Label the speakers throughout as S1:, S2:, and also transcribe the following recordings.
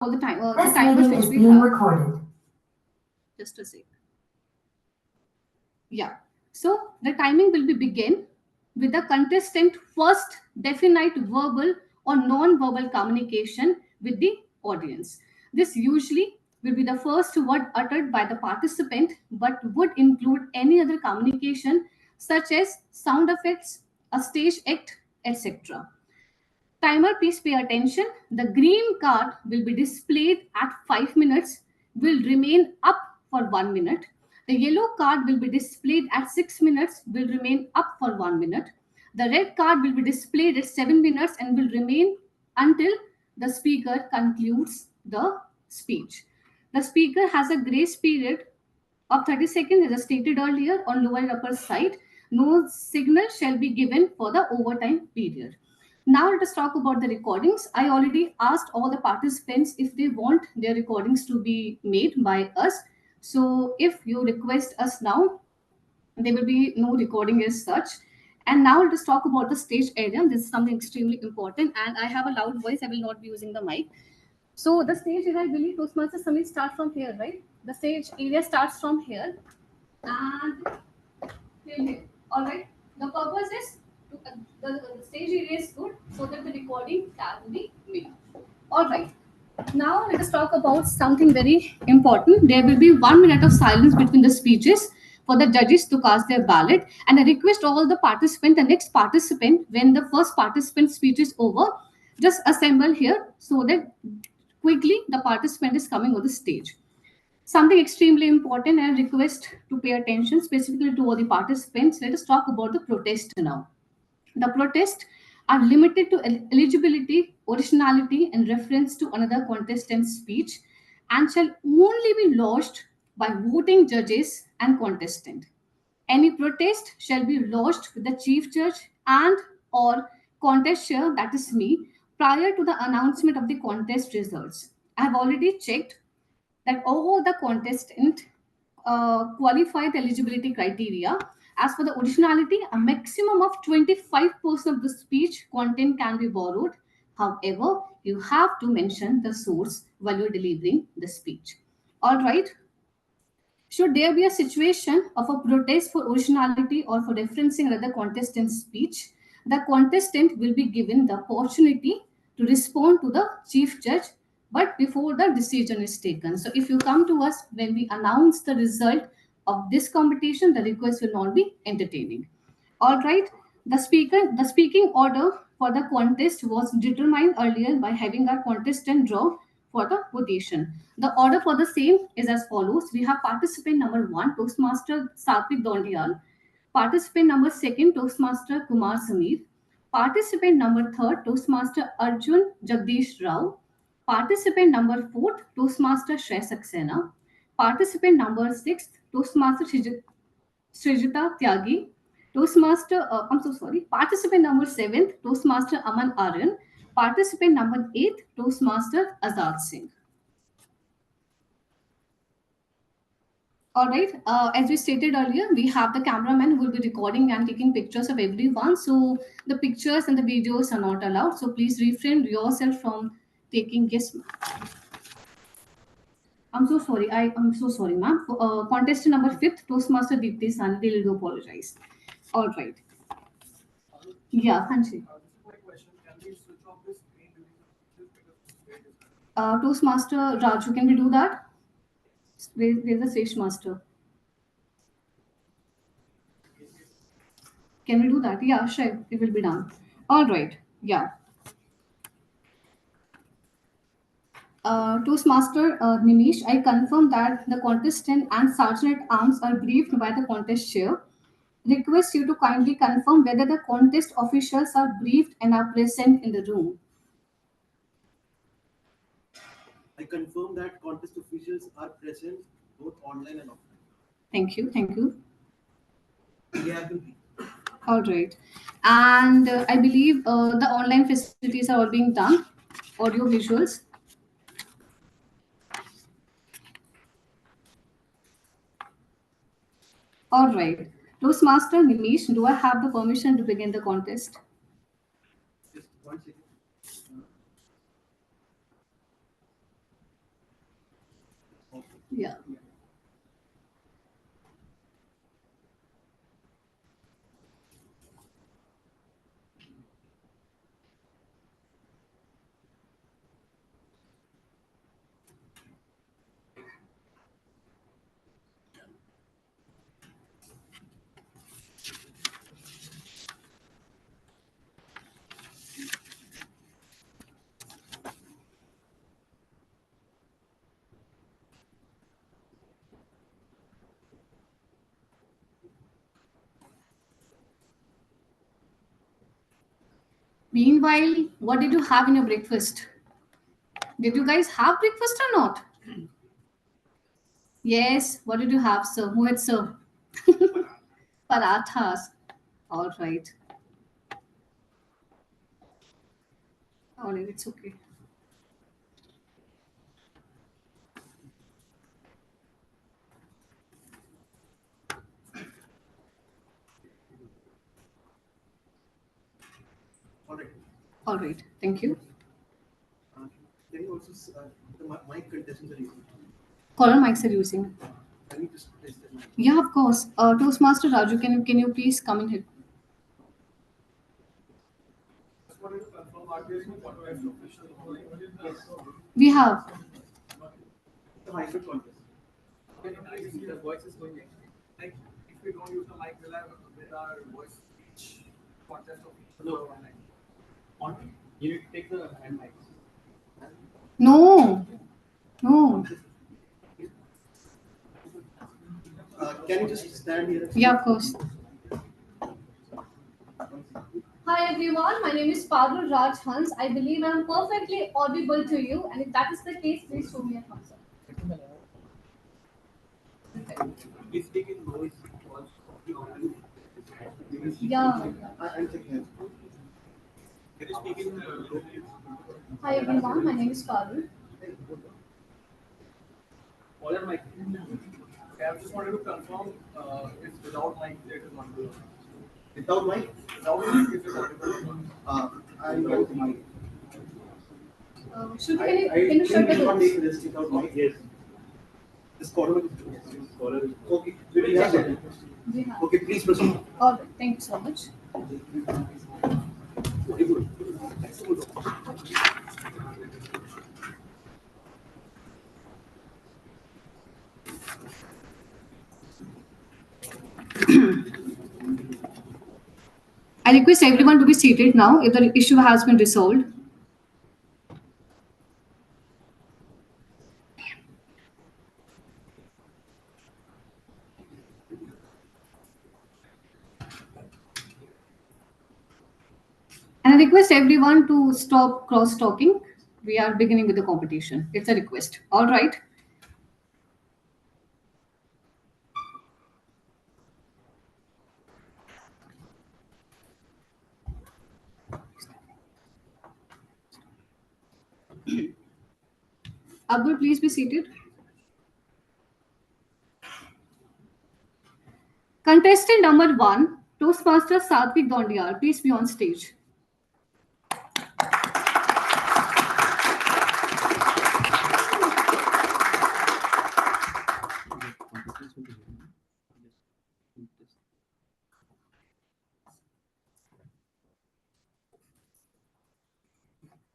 S1: all the time, the
S2: This
S1: timers
S2: meeting
S1: which
S2: is
S1: we
S2: being
S1: have.
S2: recorded.
S1: Just a sec. Yeah. So the timing will be begin with the contestant first definite verbal or non-verbal communication with the audience. This usually will be the first word uttered by the participant, but would include any other communication such as sound effects, a stage act, etc. Timer, please pay attention. The green card will be displayed at 5 minutes, will remain up for 1 minute. The yellow card will be displayed at 6 minutes, will remain up for 1 minute. The red card will be displayed at 7 minutes and will remain until the speaker concludes the speech. The speaker has a grace period of 30 seconds, as stated earlier, on lower and upper side. No signal shall be given for the overtime period. Now let us talk about the recordings. I already asked all the participants if they want their recordings to be made by us. So if you request us now, there will be no recording as such. And now let us talk about the stage area. This is something extremely important. And I have a loud voice. I will not be using the mic. So the stage area, I believe Toastmasters Summit start from here, right? The stage area starts from here and till here. All right. The purpose is the stage area is good so that the recording can be made. All right. Now let us talk about something very important. There will be 1 minute of silence between the speeches for the judges to cast their ballot. And I request all the participants, the next participant, when the first participant speech is over, just assemble here so that quickly the participant is coming on the stage. Something extremely important and request to pay attention specifically to all the participants. Let us talk about the protest now. The protests are limited to eligibility, originality, and reference to another contestant's speech and shall only be lodged by voting judges and contestant. Any protest shall be lodged with the chief judge and or contest chair, that is me, prior to the announcement of the contest results. I have already checked that all the contestants qualify the eligibility criteria. As for the originality, a maximum of 25% of the speech content can be borrowed. However, you have to mention the source while you're delivering the speech. All right. Should there be a situation of a protest for originality or for referencing another contestant's speech, the contestant will be given the opportunity to respond to the chief judge, but before the decision is taken. So, if you come to us when we announce the result of this competition, the request will not be entertaining. All right. The speaking order for the contest was determined earlier by having our contestant draw for the votation. The order for the same is as follows. We have participant number one, Toastmaster Satvik Dondial. Participant number second, Toastmaster Kumar Samir. Participant number third, Toastmaster Arjun Jagdish Rao. Participant number fourth, Toastmaster Shrey Saxena. Participant number sixth, Toastmaster Srijita Tyagi. I'm so sorry. Participant number 7th, Toastmaster Aman Aryan. Participant number 8th, Toastmaster Azad Singh. All right. As we stated earlier, we have the cameraman who will be recording and taking pictures of everyone. So the pictures and the videos are not allowed. So please refrain yourself from taking. Yes, I'm so sorry. I'm so sorry, ma'am. Contestant number 5th, Toastmaster Deepthi Sani. Really do apologize. All right. Yeah, Hanshi. Toastmaster Raju, can we do that? Where's the Stage Master? Can we do that? Yeah, sure. It will be done. All right. Yeah. Toastmaster Nimish, I confirm that the contestant and sergeant at arms are briefed by the contest chair. Request you to kindly confirm whether the contest officials are briefed and are present in the room.
S3: I confirm that contest officials are present both online and offline.
S1: Thank you. Thank you.
S3: They have been briefed.
S1: All right. And I believe the online facilities are all being done, audio visuals. All right. Toastmaster Nimish, do I have the permission to begin the contest?
S3: Just one second.
S1: Yeah. Meanwhile, what did you have in your breakfast? Did you guys have breakfast or not? Yes. What did you have, sir? Mohit, sir? Parathas. All right. All right. It's okay.
S3: All right.
S1: All right. Thank you.
S3: Uh, can you also the mic contestants are using?
S1: Caller mics are using.
S3: Can you just test the mic?
S1: Yeah, of course. Toastmaster Raju, can you please come in here?
S3: Just wanted to confirm, are there any contest official? Yes.
S1: We have.
S3: The hybrid contest. The voice is going like if we don't use the mic, will our voice reach contest official? No. On you need to take the hand mic.
S1: No. No.
S3: Can you just stand here?
S1: Yeah, of course. Hi everyone, my name is Parul Raj Hans. I believe I am perfectly audible to you, and if that is the case, please show me a thumbs up.
S3: We speak in voice.
S1: Yeah.
S3: I'm checking. Can you speak in low?
S1: Hi everyone, my name is Parul.
S3: Caller mic. Okay, I just wanted to confirm it's without mic it is not good. Without mic? Without mic it is audible. I'm without mic.
S1: Should can you shut the
S3: not
S1: doors?
S3: take this without mic. Yes. This caller is caller is okay. We have it.
S1: We have.
S3: Okay, please proceed.
S1: All right, thank you so much.
S3: Very good.
S1: I request everyone to be seated now if the issue has been resolved. And I request everyone to stop cross talking. We are beginning with the competition. It's a request. All right. Abdul, please be seated. Contestant number one, Toastmaster Satvik Dondial, please be on stage.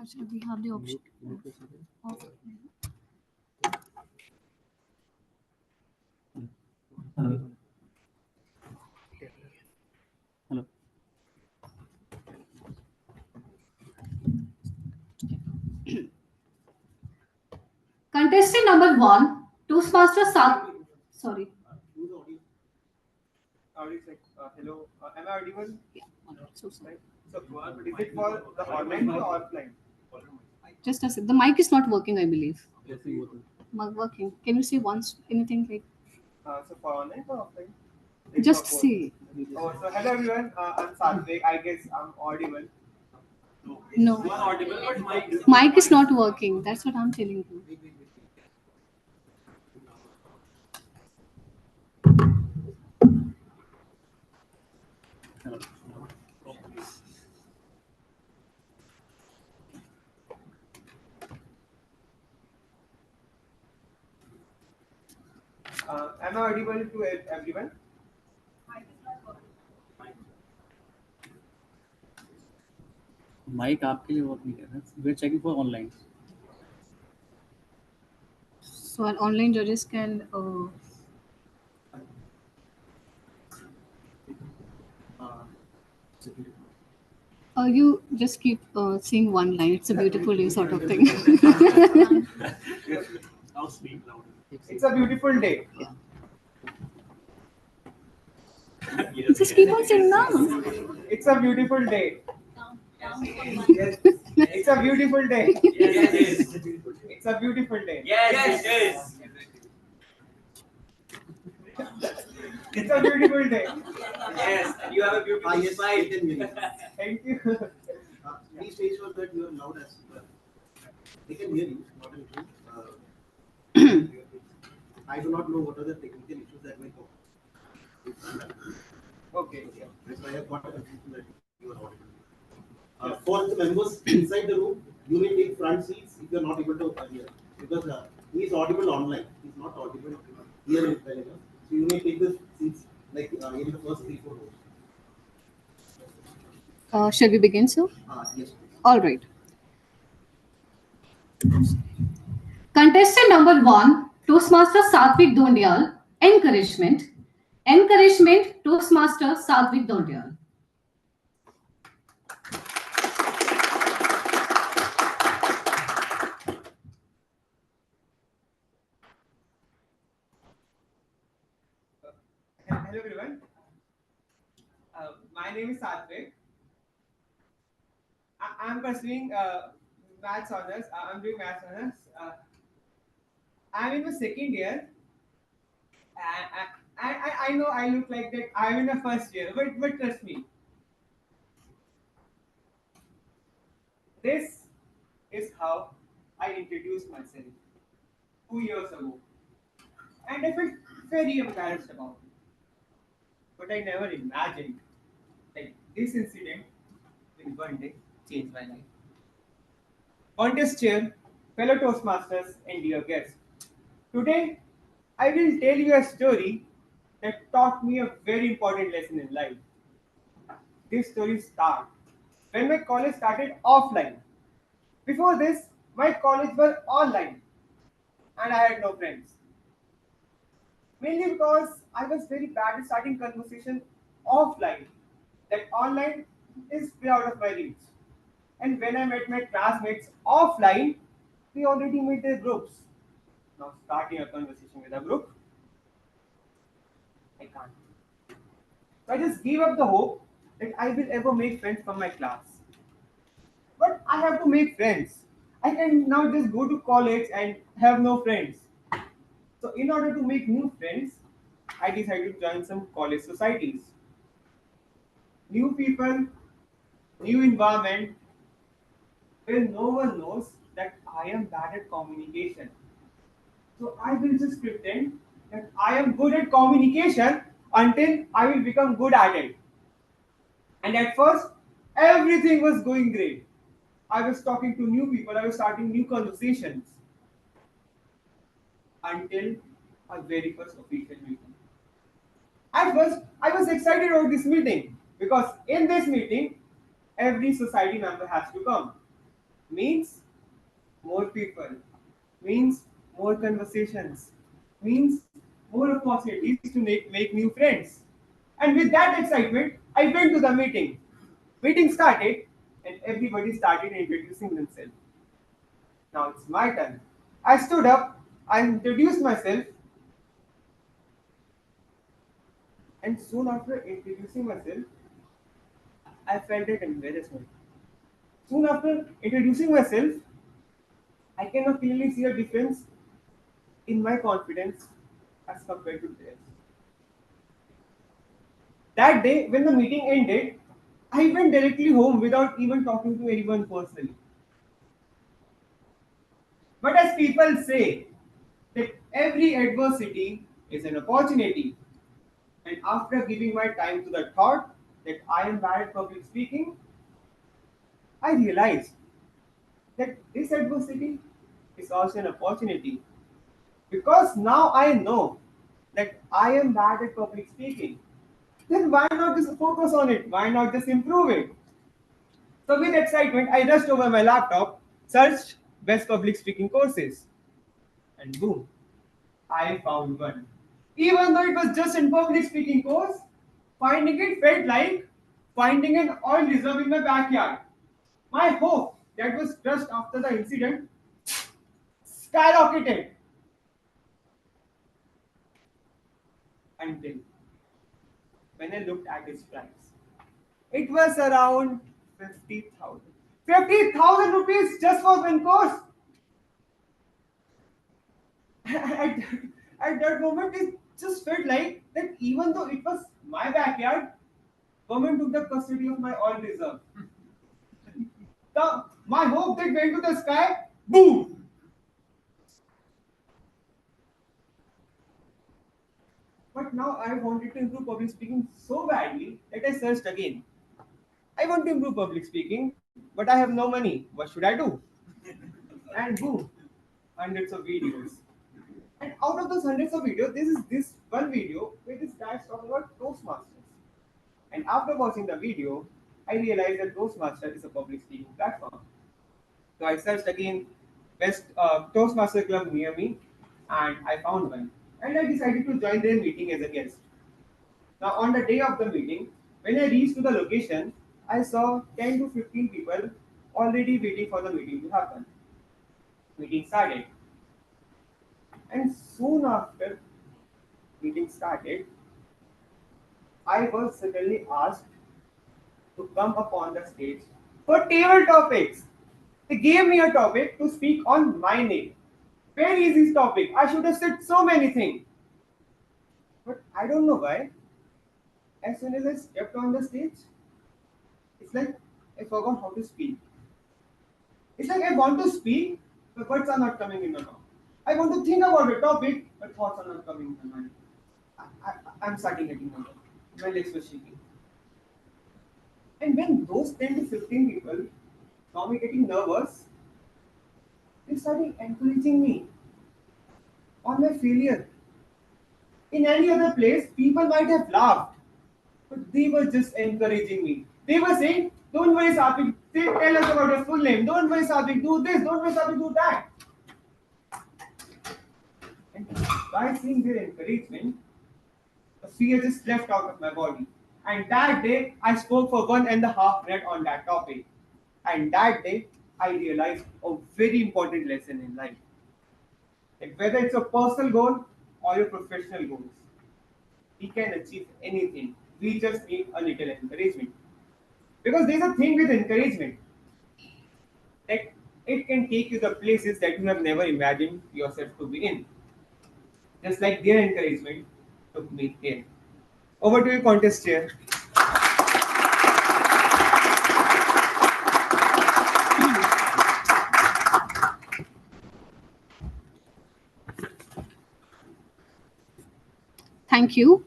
S1: Actually, we have the option. Okay.
S2: Hello.
S1: Contestant number one, Toastmaster Sat. Sorry.
S4: Hello, am I audible?
S1: Yeah, all right, so sorry.
S4: So, is it for the online or offline?
S1: Just a sec. The mic is not working, I believe.
S2: Yes, you will.
S1: Not working. Can you say once anything like?
S4: So for online or offline? Like
S1: Just
S4: for both?
S1: say
S4: Oh, so hello everyone. I'm Satvik. I guess I'm audible.
S1: no.
S3: You are audible, but mic.
S1: Mic is not working. That's what I'm telling you.
S2: Hello.
S4: Am I audible to everyone?
S2: Mic आपके लिए work नहीं कर रहा. We are checking for online.
S1: So our online judges can you just keep saying one line. It's a beautiful day sort of thing.
S3: Now speak louder.
S4: It's a beautiful day.
S1: Just keep on saying now.
S4: It's a beautiful day.
S3: Yes.
S4: It's a beautiful day.
S3: Yes.
S4: It's a beautiful day.
S3: Yes.
S4: It's a beautiful day.
S3: Yes. You have a beautiful
S5: Yes,
S3: smile.
S5: I can hear you.
S4: Thank you.
S5: Please make sure that you are loud as well. They can hear you, not an issue. I do not know what are the technical issues that may come.
S4: Okay.
S5: That's why I have got a confusion that you are audible. For the members inside the room, you may take front seats if you are not able to hear. Because he is audible online. He is not audible here in Telegram. So you may take the seats like in the first 3-4 rows.
S1: Shall we begin, sir?
S5: Yes, please.
S1: All right. Contestant number 1, Toastmaster Satvik Dondial. Encouragement. Encouragement, Toastmaster Satvik Dondial.
S4: Hello everyone. My name is Satvik. I'm pursuing maths honors. I'm doing maths honors. I'm in my second year. I know I look like that. I'm in the first year, but trust me. This is how I introduced myself 2 years ago, and I felt very embarrassed about it. But I never imagined that this incident will one day change my life. Contest chair, fellow Toastmasters, and dear guests. Today, I will tell you a story that taught me a very important lesson in life. This story starts when my college started offline. Before this, my college was online and I had no friends. Mainly because I was very bad at starting conversation offline. That online is way out of my reach. And when I met my classmates offline, we already made their groups. Now starting a conversation with a group, I can't. So I just gave up the hope that I will ever make friends from my class. But I have to make friends. I can now just go to college and have no friends. So in order to make new friends, I decided to join some college societies. New people, new environment, where no one knows that I am bad at communication. So I will just pretend that I am good at communication until I will become good at it. And at first, everything was going great. I was talking to new people, I was starting new conversations until our very first official meeting. At first, I was excited about this meeting because in this meeting, every society member has to come. Means more people, means more conversations, means more opportunities to make new friends. And with that excitement, I went to the meeting. Meeting started and everybody started introducing themselves. Now it's my turn. I stood up, I introduced myself, and soon after introducing myself, I felt that embarrassment. Soon after introducing myself, I cannot clearly see a difference in my confidence as compared to theirs. That day, when the meeting ended, I went directly home without even talking to anyone personally. But as people say, that every adversity is an opportunity. And after giving my time to the thought that I am bad at public speaking, I realized that this adversity is also an opportunity. Because now I know that I am bad at public speaking, then why not just focus on it? Why not just improve it? So with excitement, I rushed over my laptop, searched best public speaking courses, and boom, I found one. Even though it was just in public speaking course, finding it felt like finding an oil reserve in my backyard. My hope that was crushed after the incident skyrocketed until when I looked at its price. It was around 50,000. 50,000 rupees just for one course. at, at that moment, it just felt like that even though it was my backyard, government took the custody of my oil reserve. My hope that went to the sky, boom! But now I wanted to improve public speaking so badly that I searched again. I want to improve public speaking, but I have no money. What should I do? And boom, hundreds of videos. And out of those hundreds of videos, this one video where this guy is talking about Toastmasters. And after watching the video, I realized that Toastmaster is a public speaking platform. So I searched again best Toastmaster club near me, and I found one. And I decided to join their meeting as a guest. Now, on the day of the meeting, when I reached to the location, I saw 10 to 15 people already waiting for the meeting to happen. Meeting started, and soon after meeting started, I was suddenly asked to come upon the stage for table topics. They gave me a topic to speak on my name. Very easy topic. I should have said so many things. But I don't know why. As soon as I stepped on the stage, it's like I forgot how to speak. It's like I want to speak, but words are not coming in my mouth. I want to think about a topic, but thoughts are not coming in my mind. I'm starting getting nervous. My legs were shaking. And when those 10 to 15 people saw me getting nervous, they started encouraging me on my failure. In any other place, people might have laughed, but they were just encouraging me. They were saying, "Don't worry, Sabik, tell us about your full name. Don't worry, Sabik, do this. Don't worry, Sabik, do that." And by seeing their encouragement, the fear just left out of my body. And that day, I spoke for 1.5 minutes on that topic. And that day, I realized a very important lesson in life. Like whether it's a personal goal or your professional goals, we can achieve anything. We just need a little encouragement. Because there's a thing with encouragement that it can take you the places that you have never imagined yourself to be in. Just like their encouragement took me here. Over to you, contest chair.
S1: Thank you.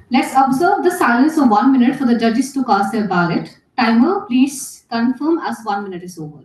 S1: Let's observe the silence of 1 minute for the judges to cast their ballot. Timer, please confirm as 1 minute is over.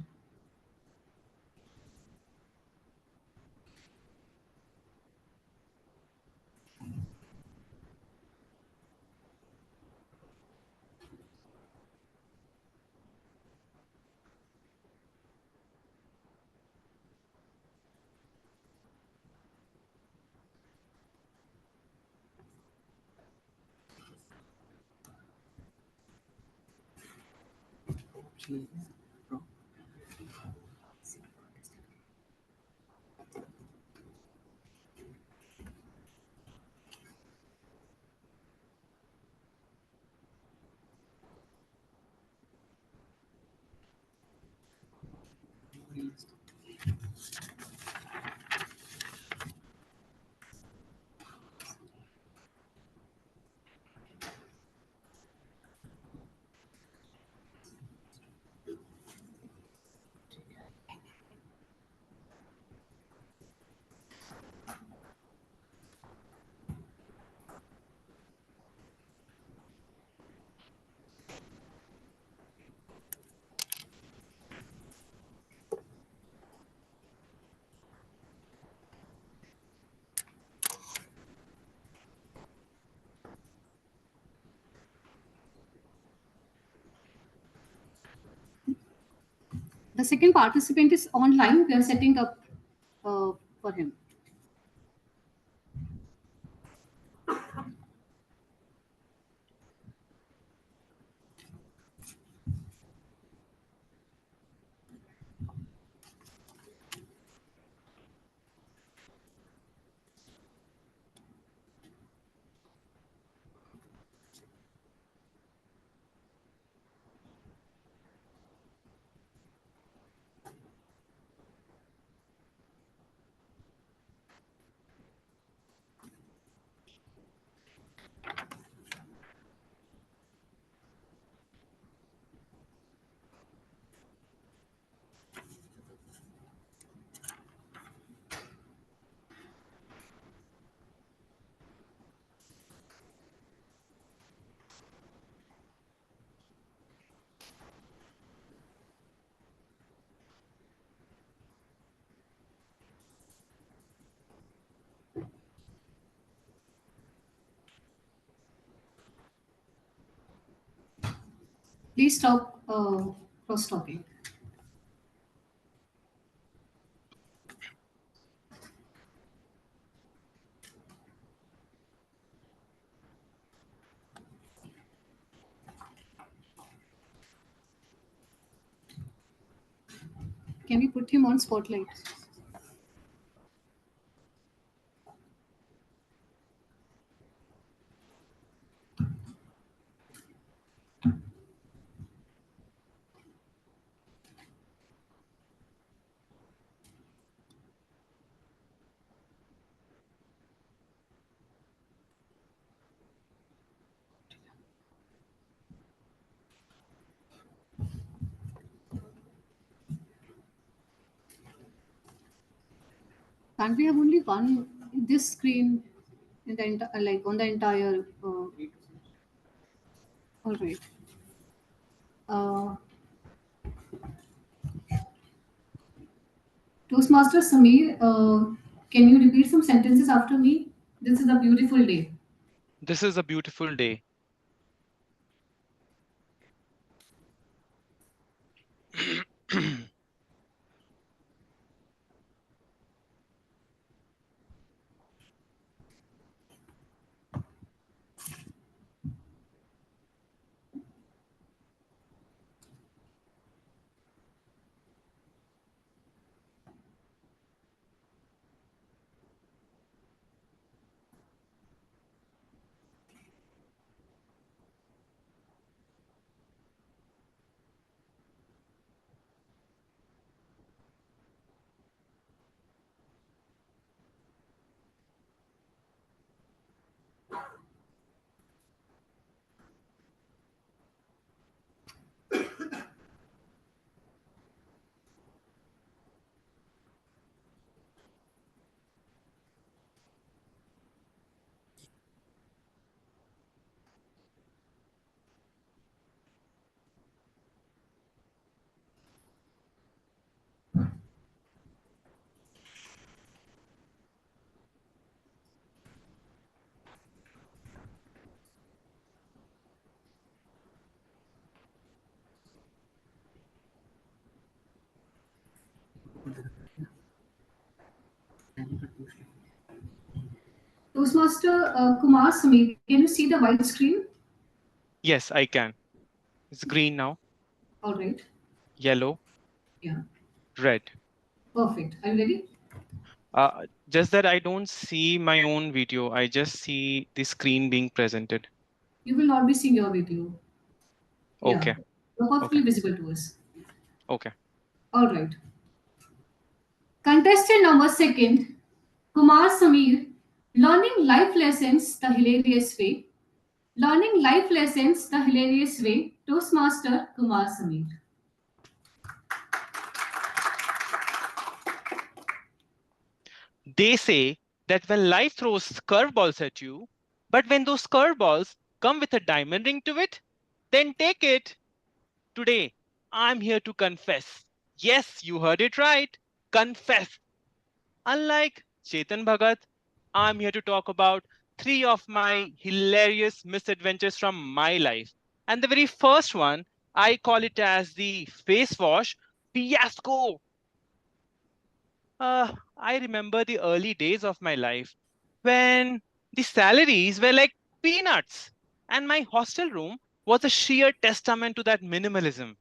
S1: The second participant is online. We are setting up for him. Please stop cross-talking. Can we put him on spotlight? Can't we have only one this screen in the like on the entire? All right. Toastmaster Samir, can you repeat some sentences after me? This is a beautiful day.
S6: This is a beautiful day.
S1: Toastmaster Kumar Samir, can you see the white screen?
S6: Yes, I can. It's green now.
S1: All right.
S6: Yellow.
S1: Yeah.
S6: Red.
S1: Perfect. Are you ready?
S6: Just that I don't see my own video. I just see the screen being presented.
S1: You will not be seeing your video.
S6: Okay.
S1: Yeah. You're perfectly
S6: Okay.
S1: visible to us.
S6: Okay.
S1: All right. Contestant number second, Kumar Samir, learning life lessons the hilarious way. Learning life lessons the hilarious way. Toastmaster Kumar Samir.
S6: They say that when life throws curveballs at you, but when those curveballs come with a diamond ring to it, then take it. Today, I'm here to confess. Yes, you heard it right. Confess. Unlike Chetan Bhagat, I'm here to talk about 3 of my hilarious misadventures from my life. And the very first one, I call it as the face wash fiasco. I remember the early days of my life when the salaries were like peanuts, and my hostel room was a sheer testament to that minimalism.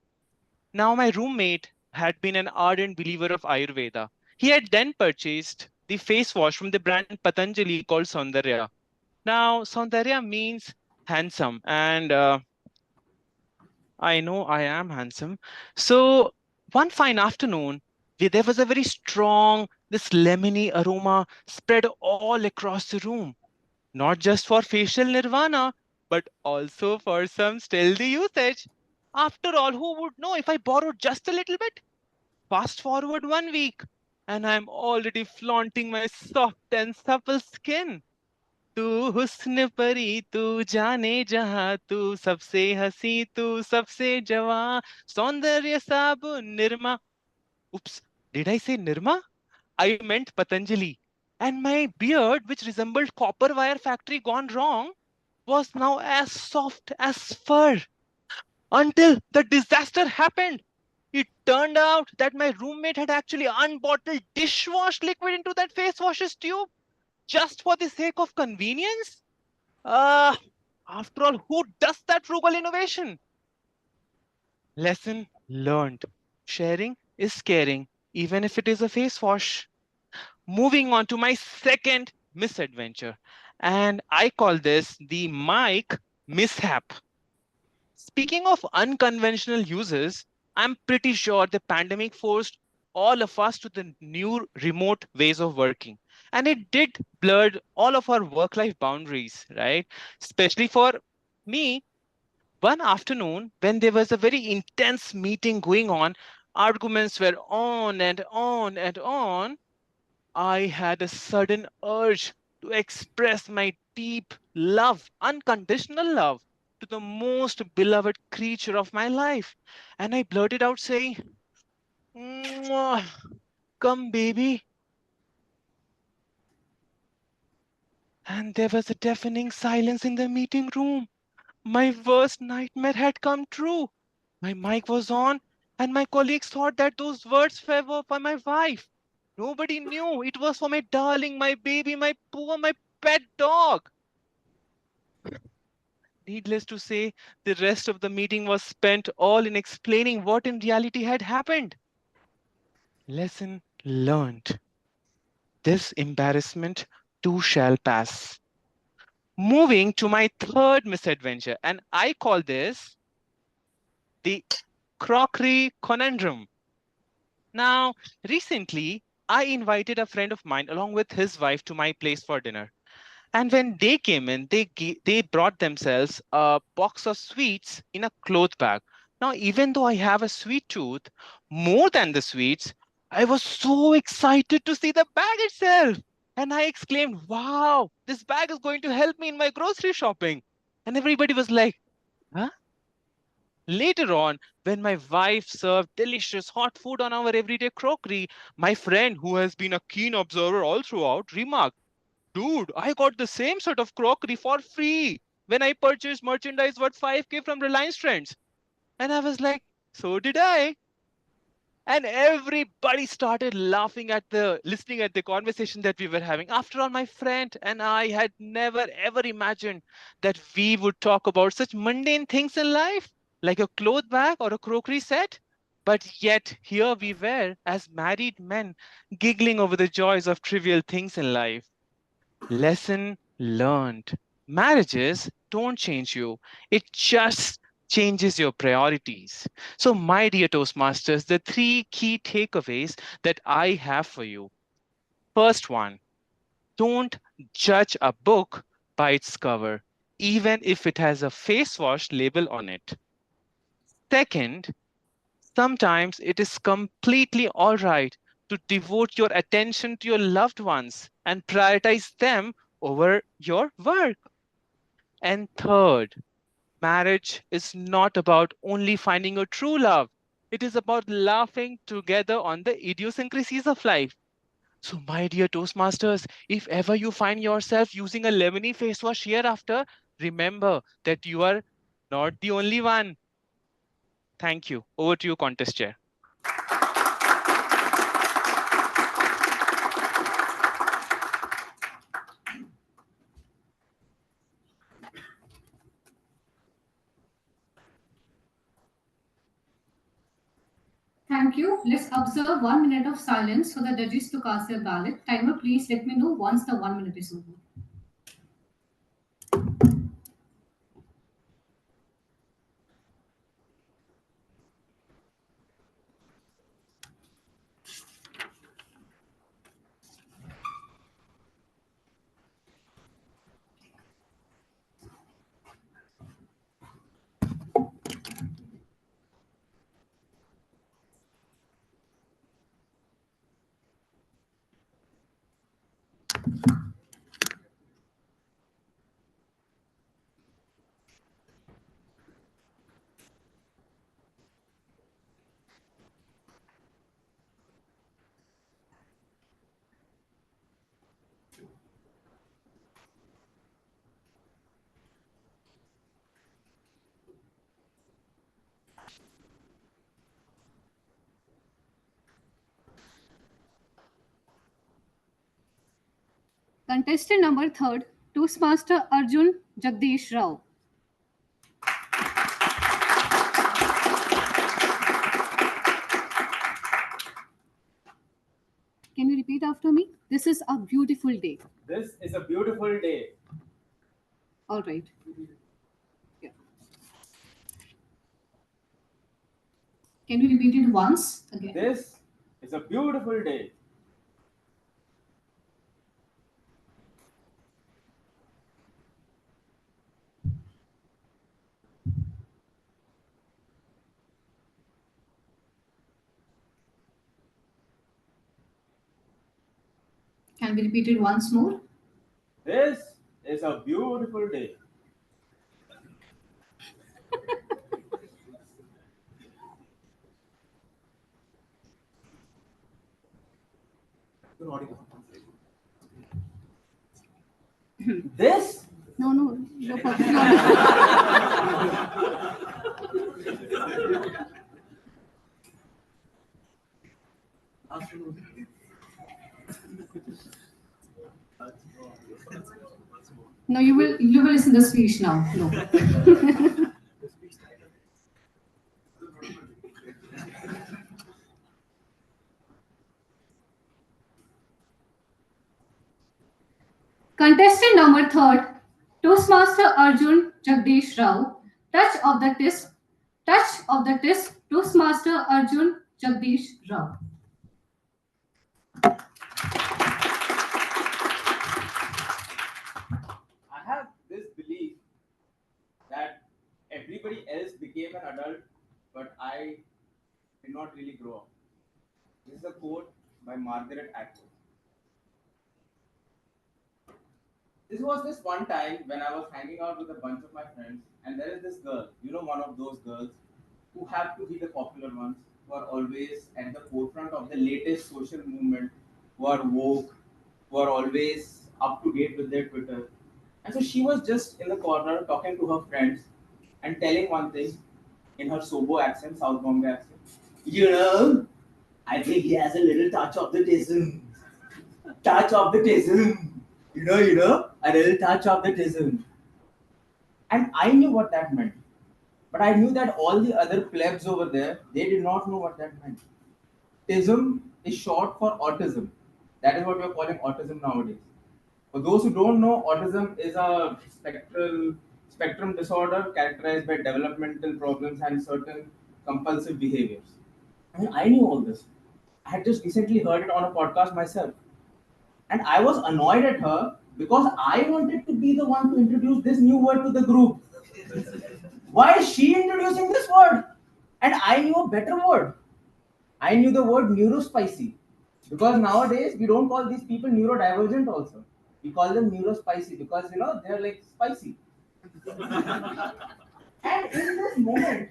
S6: Now, my roommate had been an ardent believer of Ayurveda. He had then purchased the face wash from the brand Patanjali called Saundarya. Now, Saundarya means handsome, and I know I am handsome. So, one fine afternoon, there was a very strong, this lemony aroma spread all across the room, not just for facial nirvana, but also for some stealthy usage. After all, who would know if I borrowed just a little bit? Fast forward 1 week, and I'm already flaunting my soft and supple skin. तू हुस्न परी तू जाने जहां तू सबसे हंसी तू सबसे जवां सौंदर्य साबुन Nirma. Oops, did I say Nirma? I meant Patanjali. And my beard, which resembled copper wire factory gone wrong, was now as soft as fur. Until the disaster happened. It turned out that my roommate had actually unbottled dishwash liquid into that face wash's tube just for the sake of convenience. Uh, After all, who does that frugal innovation? Lesson learned. Sharing is caring, even if it is a face wash. Moving on to my second misadventure. And I call this the mic mishap. Speaking of unconventional uses, I'm pretty sure the pandemic forced all of us to the new remote ways of working. And it did blur all of our work-life boundaries, right? Especially for me, one afternoon when there was a very intense meeting going on, arguments were on and on and on, I had a sudden urge to express my deep love, unconditional love, to the most beloved creature of my life. And I blurted out saying, "Mwah, come, baby." And there was a deafening silence in the meeting room. My worst nightmare had come true. My mic was on, and my colleagues thought that those words were for my wife. Nobody knew it was for my darling, my baby, my poor, my pet dog. Needless to say, the rest of the meeting was spent all in explaining what in reality had happened. Lesson learned. This embarrassment too shall pass. Moving to my third misadventure, and I call this the crockery conundrum. Now, recently, I invited a friend of mine along with his wife to my place for dinner. And when they came in, they brought themselves a box of sweets in a cloth bag. Now, even though I have a sweet tooth, more than the sweets, I was so excited to see the bag itself. And I exclaimed, "Wow, this bag is going to help me in my grocery shopping." And everybody was like, "Huh?" Later on, when my wife served delicious hot food on our everyday crockery, my friend, who has been a keen observer all throughout, remarked, "Dude, I got the same sort of crockery for free when I purchased merchandise worth 5K from Reliance Trends." And I was like, "So did I." And everybody started laughing listening at the conversation that we were having. After all, my friend and I had never ever imagined that we would talk about such mundane things in life, like a cloth bag or a crockery set. But yet, here we were as married men, giggling over the joys of trivial things in life. Lesson learned. Marriages don't change you. It just changes your priorities. So, my dear Toastmasters, the three key takeaways that I have for you. First one, don't judge a book by its cover, even if it has a face wash label on it. Second, sometimes it is completely all right to devote your attention to your loved ones and prioritize them over your work. And third, marriage is not about only finding your true love. It is about laughing together on the idiosyncrasies of life. So, my dear Toastmasters, if ever you find yourself using a lemony face wash hereafter, remember that you are not the only one. Thank you. Over to you, contest chair.
S1: let's observe 1 minute of silence for the judges to cast their ballot. Timer, please let me know once the 1 minute is over. Contestant number 3, Toastmaster Arjun Jagdish Rao. Can you repeat after me? This is a beautiful day.
S7: This is a beautiful day.
S1: All right. Yeah. Can you repeat it once again?
S7: This is a beautiful day.
S1: Can we repeat it once more?
S7: This is a beautiful day.
S5: You're audible.
S7: This
S1: No, you're perfectly No, you will listen to the speech now. No. Contestant number 3, Toastmaster Arjun Jagdish Rao. Touch of the disc, Toastmaster Arjun Jagdish Rao.
S7: I have this belief that everybody else became an adult, but I did not really grow up. This is a quote by Margaret Atwood. This was this one time when I was hanging out with a bunch of my friends, and there is this girl, one of those girls who have to be the popular ones, who are always at the forefront of the latest social movement, who are woke, who are always up to date with their Twitter. And so she was just in the corner talking to her friends and telling one thing in her Sobo accent, South Bombay accent. I think he has a little touch of the tism. Touch of the tism. A little touch of the tism. And I knew what that meant. But I knew that all the other plebs over there, they did not know what that meant. Tism is short for autism. That is what we are calling autism nowadays. For those who don't know, autism is a spectrum disorder characterized by developmental problems and certain compulsive behaviors. And I knew all this. I had just recently heard it on a podcast myself. And I was annoyed at her because I wanted to be the one to introduce this new word to the group. Why is she introducing this word? And I knew a better word. I knew the word neurospicy. Because nowadays we don't call these people neurodivergent also. We call them neurospicy because they're like spicy. And in this moment,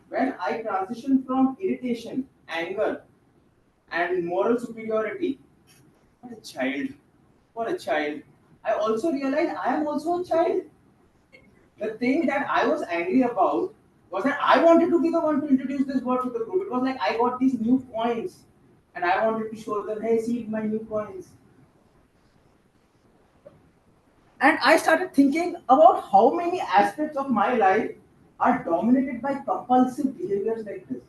S7: when I transitioned from irritation, anger, and moral superiority, what a child. What a child. I also realized I am also a child. The thing that I was angry about was that I wanted to be the one to introduce this word to the group. It was like I got these new coins and I wanted to show them, hey, see my new coins. And I started thinking about how many aspects of my life are dominated by compulsive behaviors like this.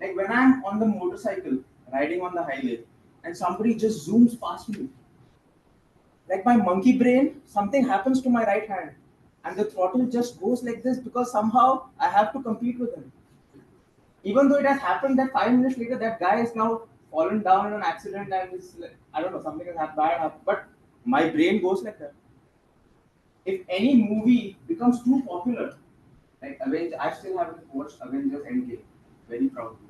S7: Like when I'm on the motorcycle riding on the highway and somebody just zooms past me, like my monkey brain, something happens to my right hand and the throttle just goes like this because somehow I have to compete with him. Even though it has happened that 5 minutes later, that guy is now fallen down in an accident and is, like, I don't know, something has bad, but my brain goes like that. If any movie becomes too popular, like Avengers, I still haven't watched Avengers Endgame very proudly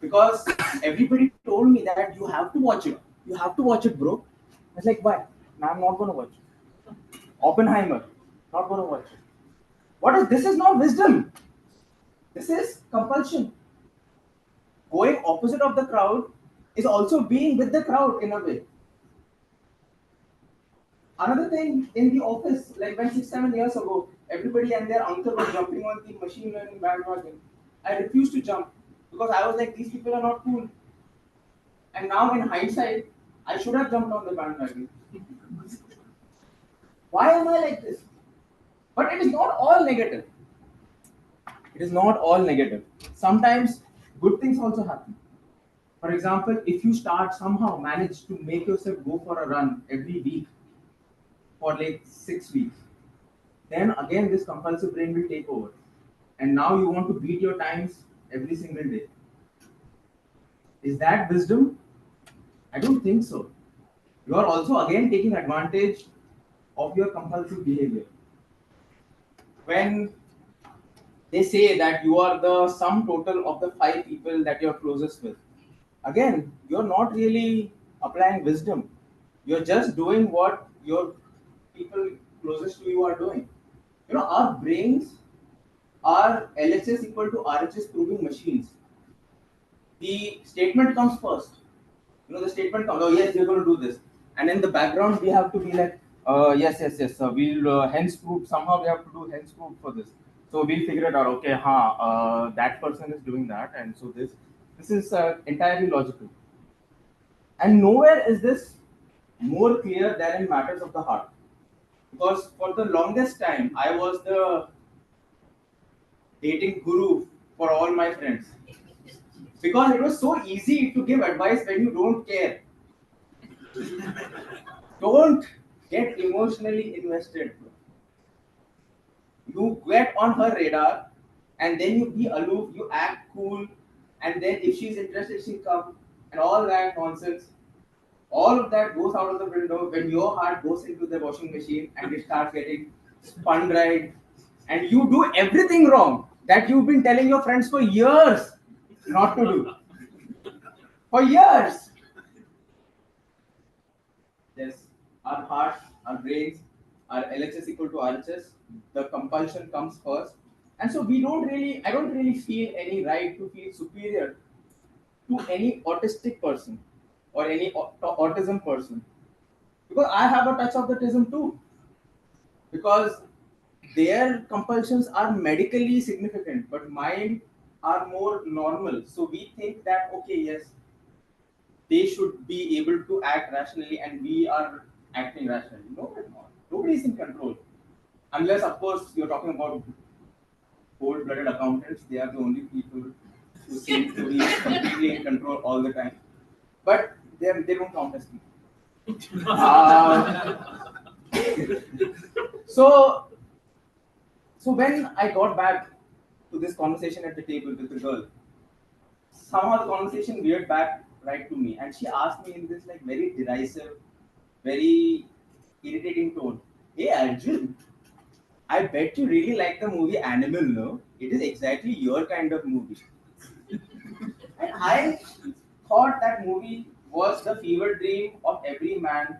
S7: because everybody told me that you have to watch it. You have to watch it, bro. I was like, why? No, I'm not gonna watch it. Oppenheimer, not gonna watch it. What is this? Is not wisdom. This is compulsion. Going opposite of the crowd is also being with the crowd in a way. Another thing in the office, like when 6-7 years ago, everybody and their uncle were jumping on the machine learning bandwagon. I refused to jump because I was like, these people are not cool. And now in hindsight, I should have jumped on the bandwagon. Why am I like this? But it is not all negative. It is not all negative. Sometimes good things also happen. For example, if you start somehow manage to make yourself go for a run every week for like 6 weeks, then again this compulsive brain will take over. And now you want to beat your times every single day. Is that wisdom? I don't think so. You are also again taking advantage of your compulsive behavior. When they say that you are the sum total of the 5 people that you're closest with, again, you're not really applying wisdom. You're just doing what your people closest to you are doing. You know, our brains are LHS equal to RHS proving machines. The statement comes first. You know, the statement comes, oh yes, we're going to do this. And in the background, we have to be like, yes. We'll hence prove, somehow we have to do hence prove for this. So we'll figure it out, okay, that person is doing that. And so this is entirely logical. And nowhere is this more clear than in matters of the heart. Because for the longest time, I was the dating guru for all my friends. Because it was so easy to give advice when you don't care. Don't get emotionally invested. You get on her radar and then you be aloof, you act cool, and then if she's interested, she'll come, and all that nonsense. All of that goes out of the window when your heart goes into the washing machine and it starts getting spun dried, and you do everything wrong that you've been telling your friends for years not to do. For years. Yes, our hearts, our brains, our LHS equal to RHS, the compulsion comes first. And so I don't really feel any right to feel superior to any autistic person or any autism person. Because I have a touch of autism too. Because their compulsions are medically significant, but mine are more normal. So we think that, okay, yes, they should be able to act rationally and we are acting rationally. No, we're not. Nobody is in control. Unless, of course, you're talking about cold-blooded accountants. They are the only people who seem to be completely in control all the time. But they don't count as people. So when I got back to this conversation at the table with the girl, somehow the conversation veered back right to me, and she asked me in this like very derisive, very irritating tone, "Hey Arjun, I bet you really like the movie Animal, no? It is exactly your kind of movie." And I thought that movie was the fever dream of every man.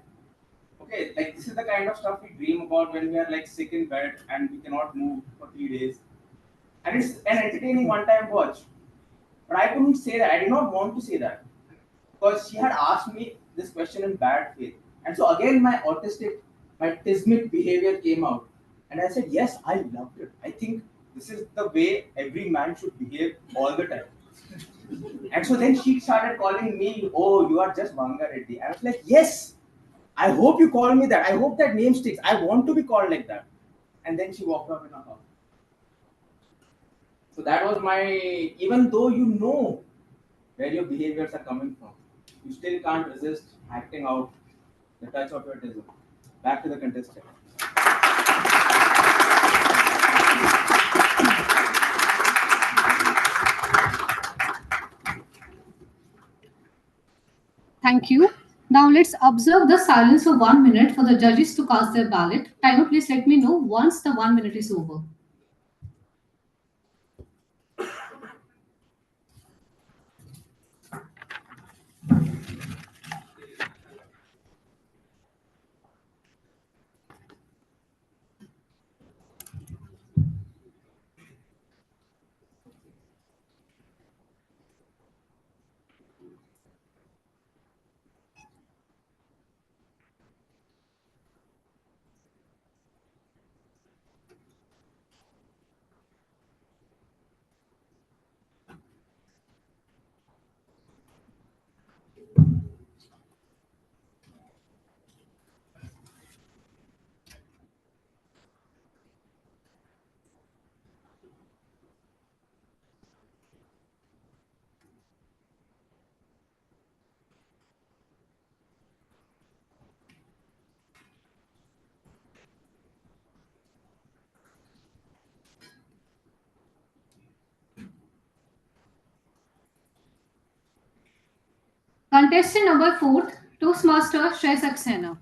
S7: Okay, like this is the kind of stuff we dream about when we are like sick in bed and we cannot move for 3 days. And it's an entertaining one-time watch. But I couldn't say that. I did not want to say that. Because she had asked me this question in bad faith. And so again my tismic behavior came out. And I said, yes, I loved it. I think this is the way every man should behave all the time. And so then she started calling me, oh, you are just Vanga Reddy. I was like, yes, I hope you call me that. I hope that name sticks. I want to be called like that. And then she walked off in a huff. So that was my, even though you know where your behaviors are coming from, you still can't resist acting out the touch of your autism. Back to the contestant.
S1: Thank you. Now let's observe the silence for 1 minute for the judges to cast their ballot. Timer, please let me know once the 1 minute is over. Contestant number 4, Toastmaster Shrey Saxena.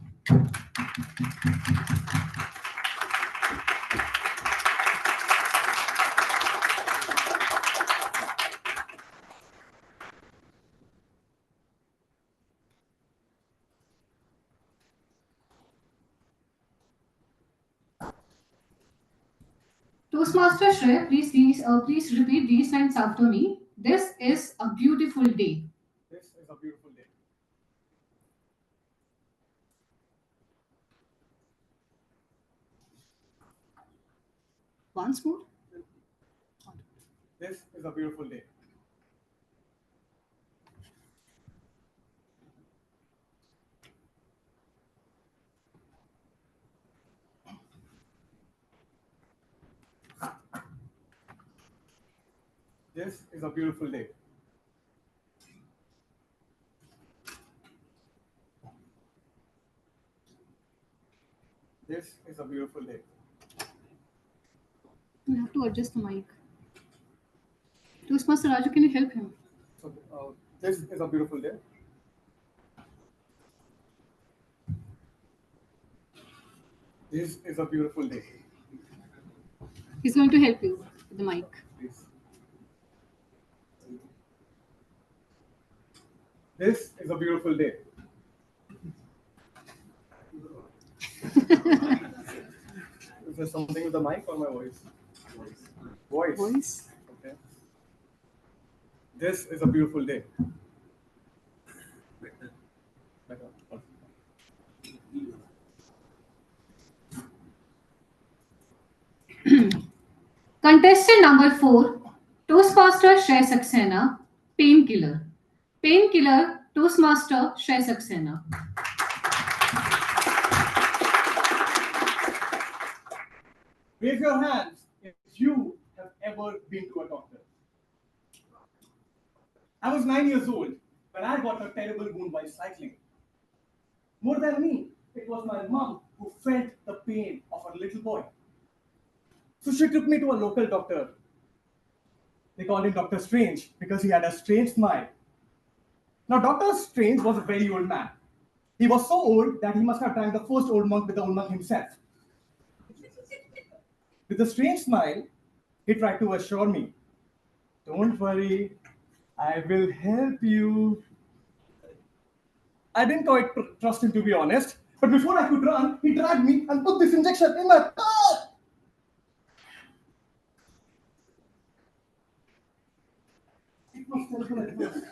S1: Toastmaster Shrey, please repeat these lines after me. This is a beautiful day.
S3: This is a beautiful day.
S1: Once more.
S3: This is a beautiful day. This is a beautiful day. This is a beautiful day.
S1: You have to adjust the mic. Toastmaster Raju, can you help him?
S3: So, this is a beautiful day. This is a beautiful day.
S1: He's going to help you with the mic.
S3: Please. This is a beautiful day. Is there something with the mic or my voice? Voice.
S1: Voice.
S3: Okay. This is a beautiful day. Better.
S1: Contestant number 4, Toastmaster Shrey Saxena, Painkiller. Painkiller, Toastmaster Shrey Saxena.
S3: Raise your hands if you have ever been to a doctor. I was 9 years old when I got a terrible wound while cycling. More than me, it was my mom who felt the pain of a little boy. So she took me to a local doctor. They called him Dr. Strange because he had a strange smile. Now, Dr. Strange was a very old man. He was so old that he must have drank the first old monk with the old monk himself. With a strange smile, he tried to assure me, "Don't worry, I will help you." I didn't quite trust him, to be honest, but before I could run, he dragged me and put this injection in my heart. It was terrible at first.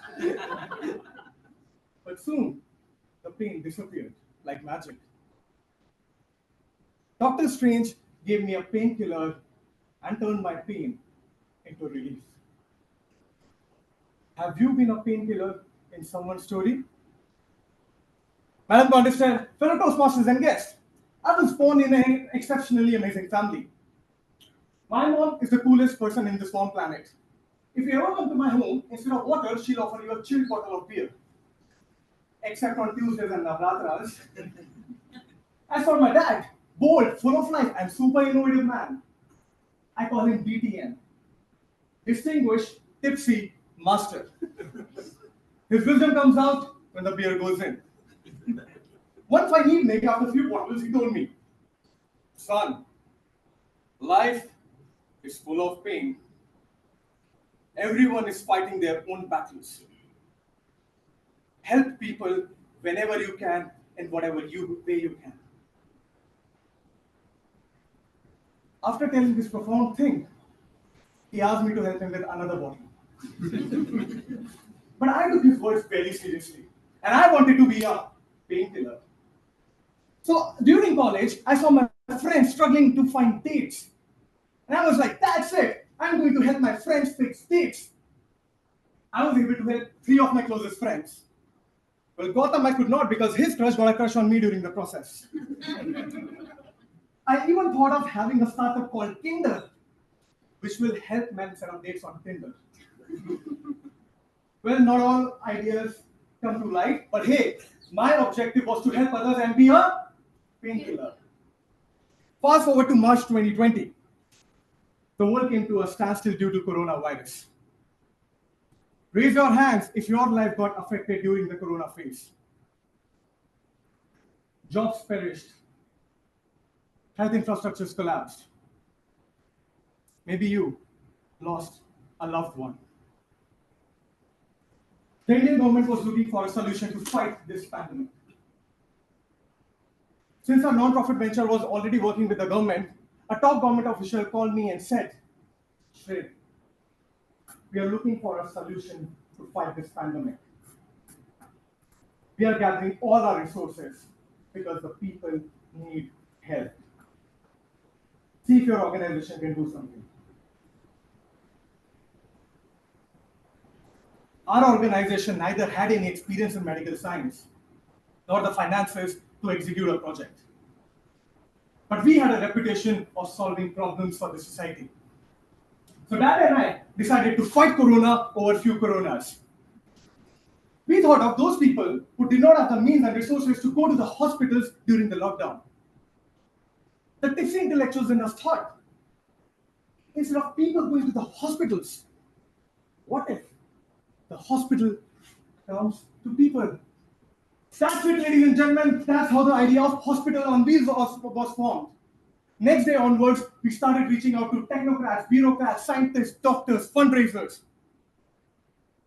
S3: But soon, the pain disappeared like magic. Dr. Strange gave me a painkiller and turned my pain into relief. Have you been a painkiller in someone's story? Madam Contestant, fellow Toastmasters and guests, I was born in an exceptionally amazing family. My mom is the coolest person in this warm planet. If you ever come to my home, instead of water, she'll offer you a chilled bottle of beer. Except on Tuesdays and Navratras. As for my dad, bold, full of life, and super innovative man. I call him DTN. Distinguished, tipsy, master. His wisdom comes out when the beer goes in. One fine evening, after a few bottles, he told me, "Son, life is full of pain. Everyone is fighting their own battles. Help people whenever you can and whatever way you can." After telling this profound thing, he asked me to help him with another bottle. But I took his words very seriously, and I wanted to be a painkiller. So during college, I saw my friends struggling to find dates. And I was like, that's it. I'm going to help my friends fix dates. I was able to help 3 of my closest friends. Well, Gautam, I could not because his crush got a crush on me during the process. I even thought of having a startup called Tinder, which will help men set up dates on Tinder. Well, not all ideas come to light, but hey, my objective was to help others and be a painkiller. Fast forward to March 2020. The world came to a standstill due to coronavirus. Raise your hands if your life got affected during the corona phase. Jobs perished. Health infrastructures collapsed. Maybe you lost a loved one. The Indian government was looking for a solution to fight this pandemic. Since our non-profit venture was already working with the government, a top government official called me and said, "Shred, we are looking for a solution to fight this pandemic. We are gathering all our resources because the people need help. See if your organization can do something." Our organization neither had any experience in medical science nor the finances to execute a project. But we had a reputation of solving problems for the society. So Dad and I decided to fight Corona over few Coronas. We thought of those people who did not have the means and resources to go to the hospitals during the lockdown. The tipsy intellectuals in us thought, instead of people going to the hospitals, what if the hospital comes to people? That's it, ladies and gentlemen. That's how the idea of Hospital on Wheels was formed. Next day onwards, we started reaching out to technocrats, bureaucrats, scientists, doctors, fundraisers.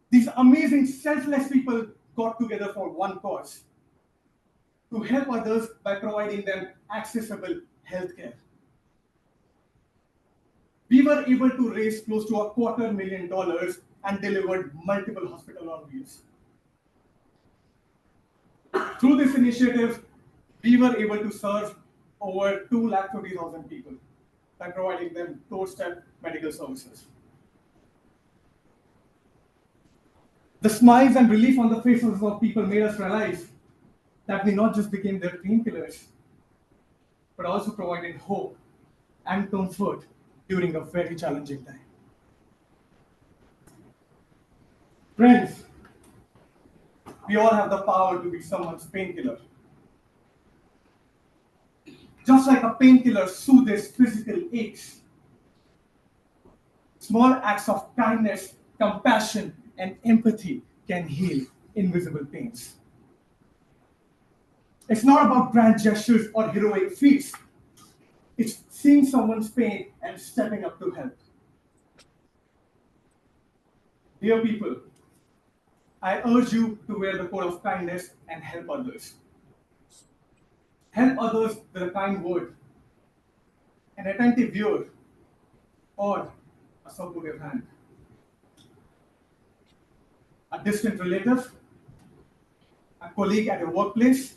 S3: These amazing, selfless people got together for one cause: to help others by providing them accessible healthcare. We were able to raise close to $250,000 and delivered multiple Hospital on Wheels. Through this initiative, we were able to serve over 250,000 people by providing them doorstep medical services. The smiles and relief on the faces of people made us realize that we not just became their painkillers, but also provided hope and comfort during a very challenging time. Friends, we all have the power to be someone's painkiller. Just like a painkiller soothes physical aches, small acts of kindness, compassion, and empathy can heal invisible pains. It's not about grand gestures or heroic feats. It's seeing someone's pain and stepping up to help. Dear people, I urge you to wear the code of kindness and help others. Help others with a kind word, an attentive ear, or a supportive hand. A distant relative, a colleague at your workplace,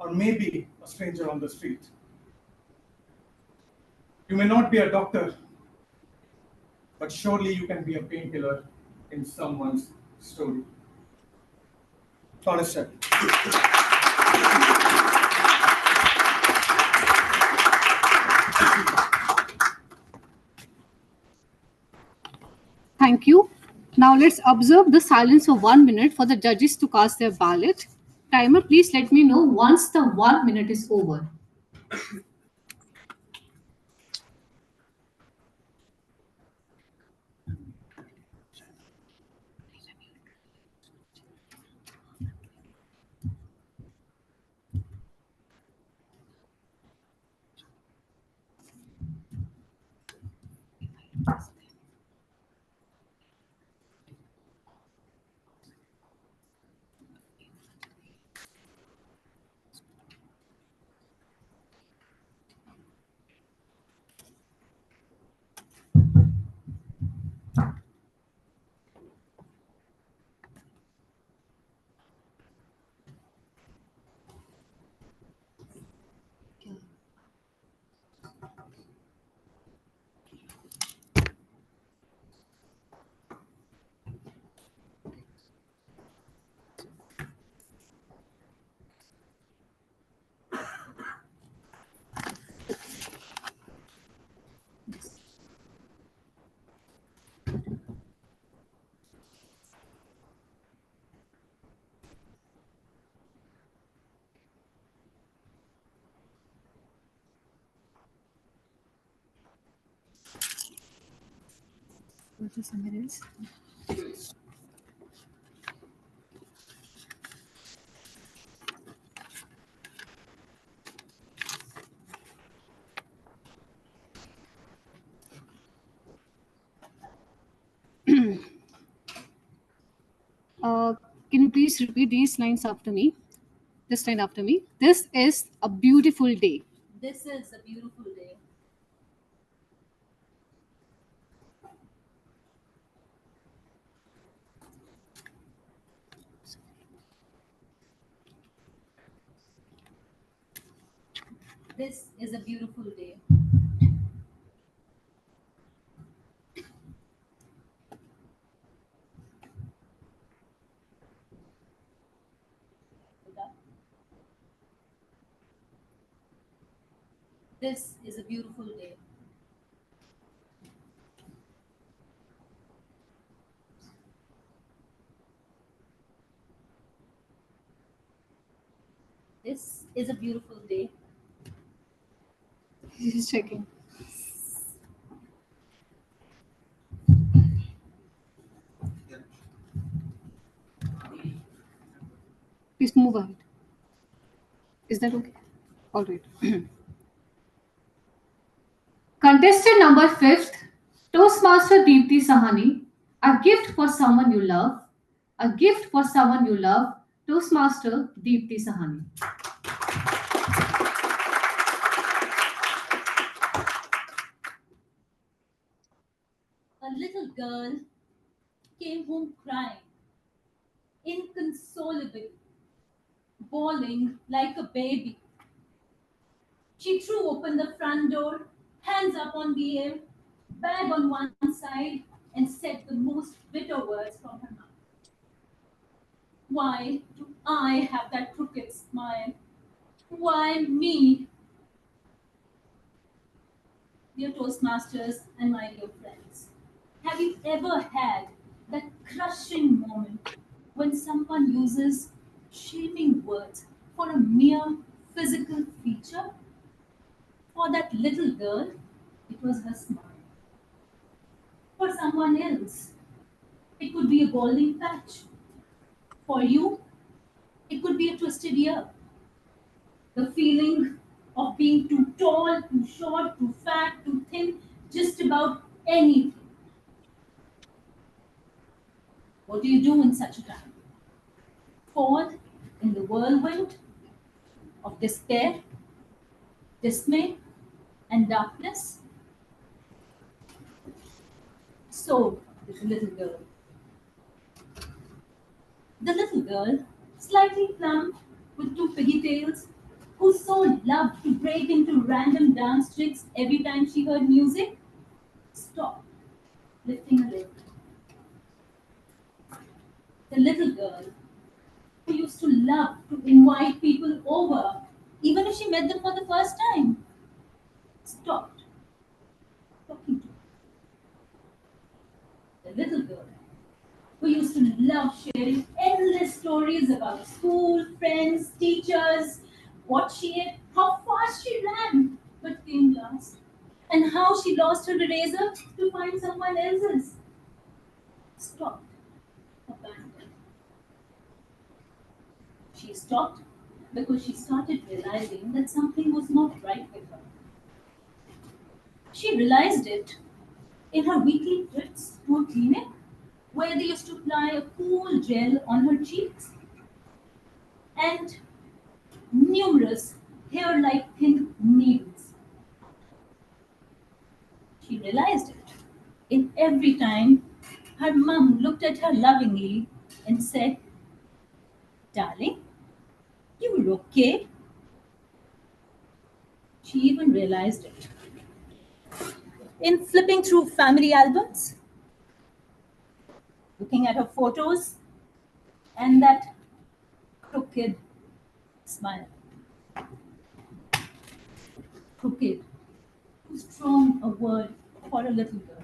S3: or maybe a stranger on the street. You may not be a doctor, but surely you can be a painkiller in someone's story. Honest step.
S1: Thank you. Now let's observe the silence for 1 minute for the judges to cast their ballot. Timer, please let me know once the 1 minute is over. What is something else? Can you please repeat these lines after me? This line after me. This is a beautiful day.
S8: This is a beautiful day. This is a beautiful day. This is a beautiful day. This is a beautiful day.
S1: He's checking. Please move ahead. Is that okay? All right. Contestant number 5th, Toastmaster Deepti Sahani. A gift for someone you love. A gift for someone you love. Toastmaster Deepti Sahani.
S8: A little girl came home crying, inconsolable, bawling like a baby. She threw open the front door, hands up on the air, bag on one side, and said the most bitter words from her mouth. Why do I have that crooked smile? Why me? Dear Toastmasters and my dear friends, have you ever had that crushing moment when someone uses shaming words for a mere physical feature? For that little girl, it was her smile. For someone else, it could be a balding patch. For you, it could be a twisted ear. The feeling of being too tall, too short, too fat, too thin, just about anything. What do you do in such a time? Fall in the whirlwind of despair, dismay, and darkness? So did the little girl. The little girl, slightly plump, with two pigtails, who so loved to break into random dance tricks every time she heard music, stopped, lifting a lip. The little girl, who used to love to invite people over, even if she met them for the first time, stopped talking to them. The a little girl who used to love sharing endless stories about school, friends, teachers, what she ate, how fast she ran but came last, and how she lost her eraser to find someone else's. Stopped, abandoned. She stopped because she started realizing that something was not right with her. She realized it in her weekly trips to a clinic where they used to apply a cool gel on her cheeks and numerous hair-like thin needles. She realized it in every time her mum looked at her lovingly and said, "Darling, you're okay." She even realized it in flipping through family albums, looking at her photos, and that crooked smile. Crooked, too strong a word for a little girl.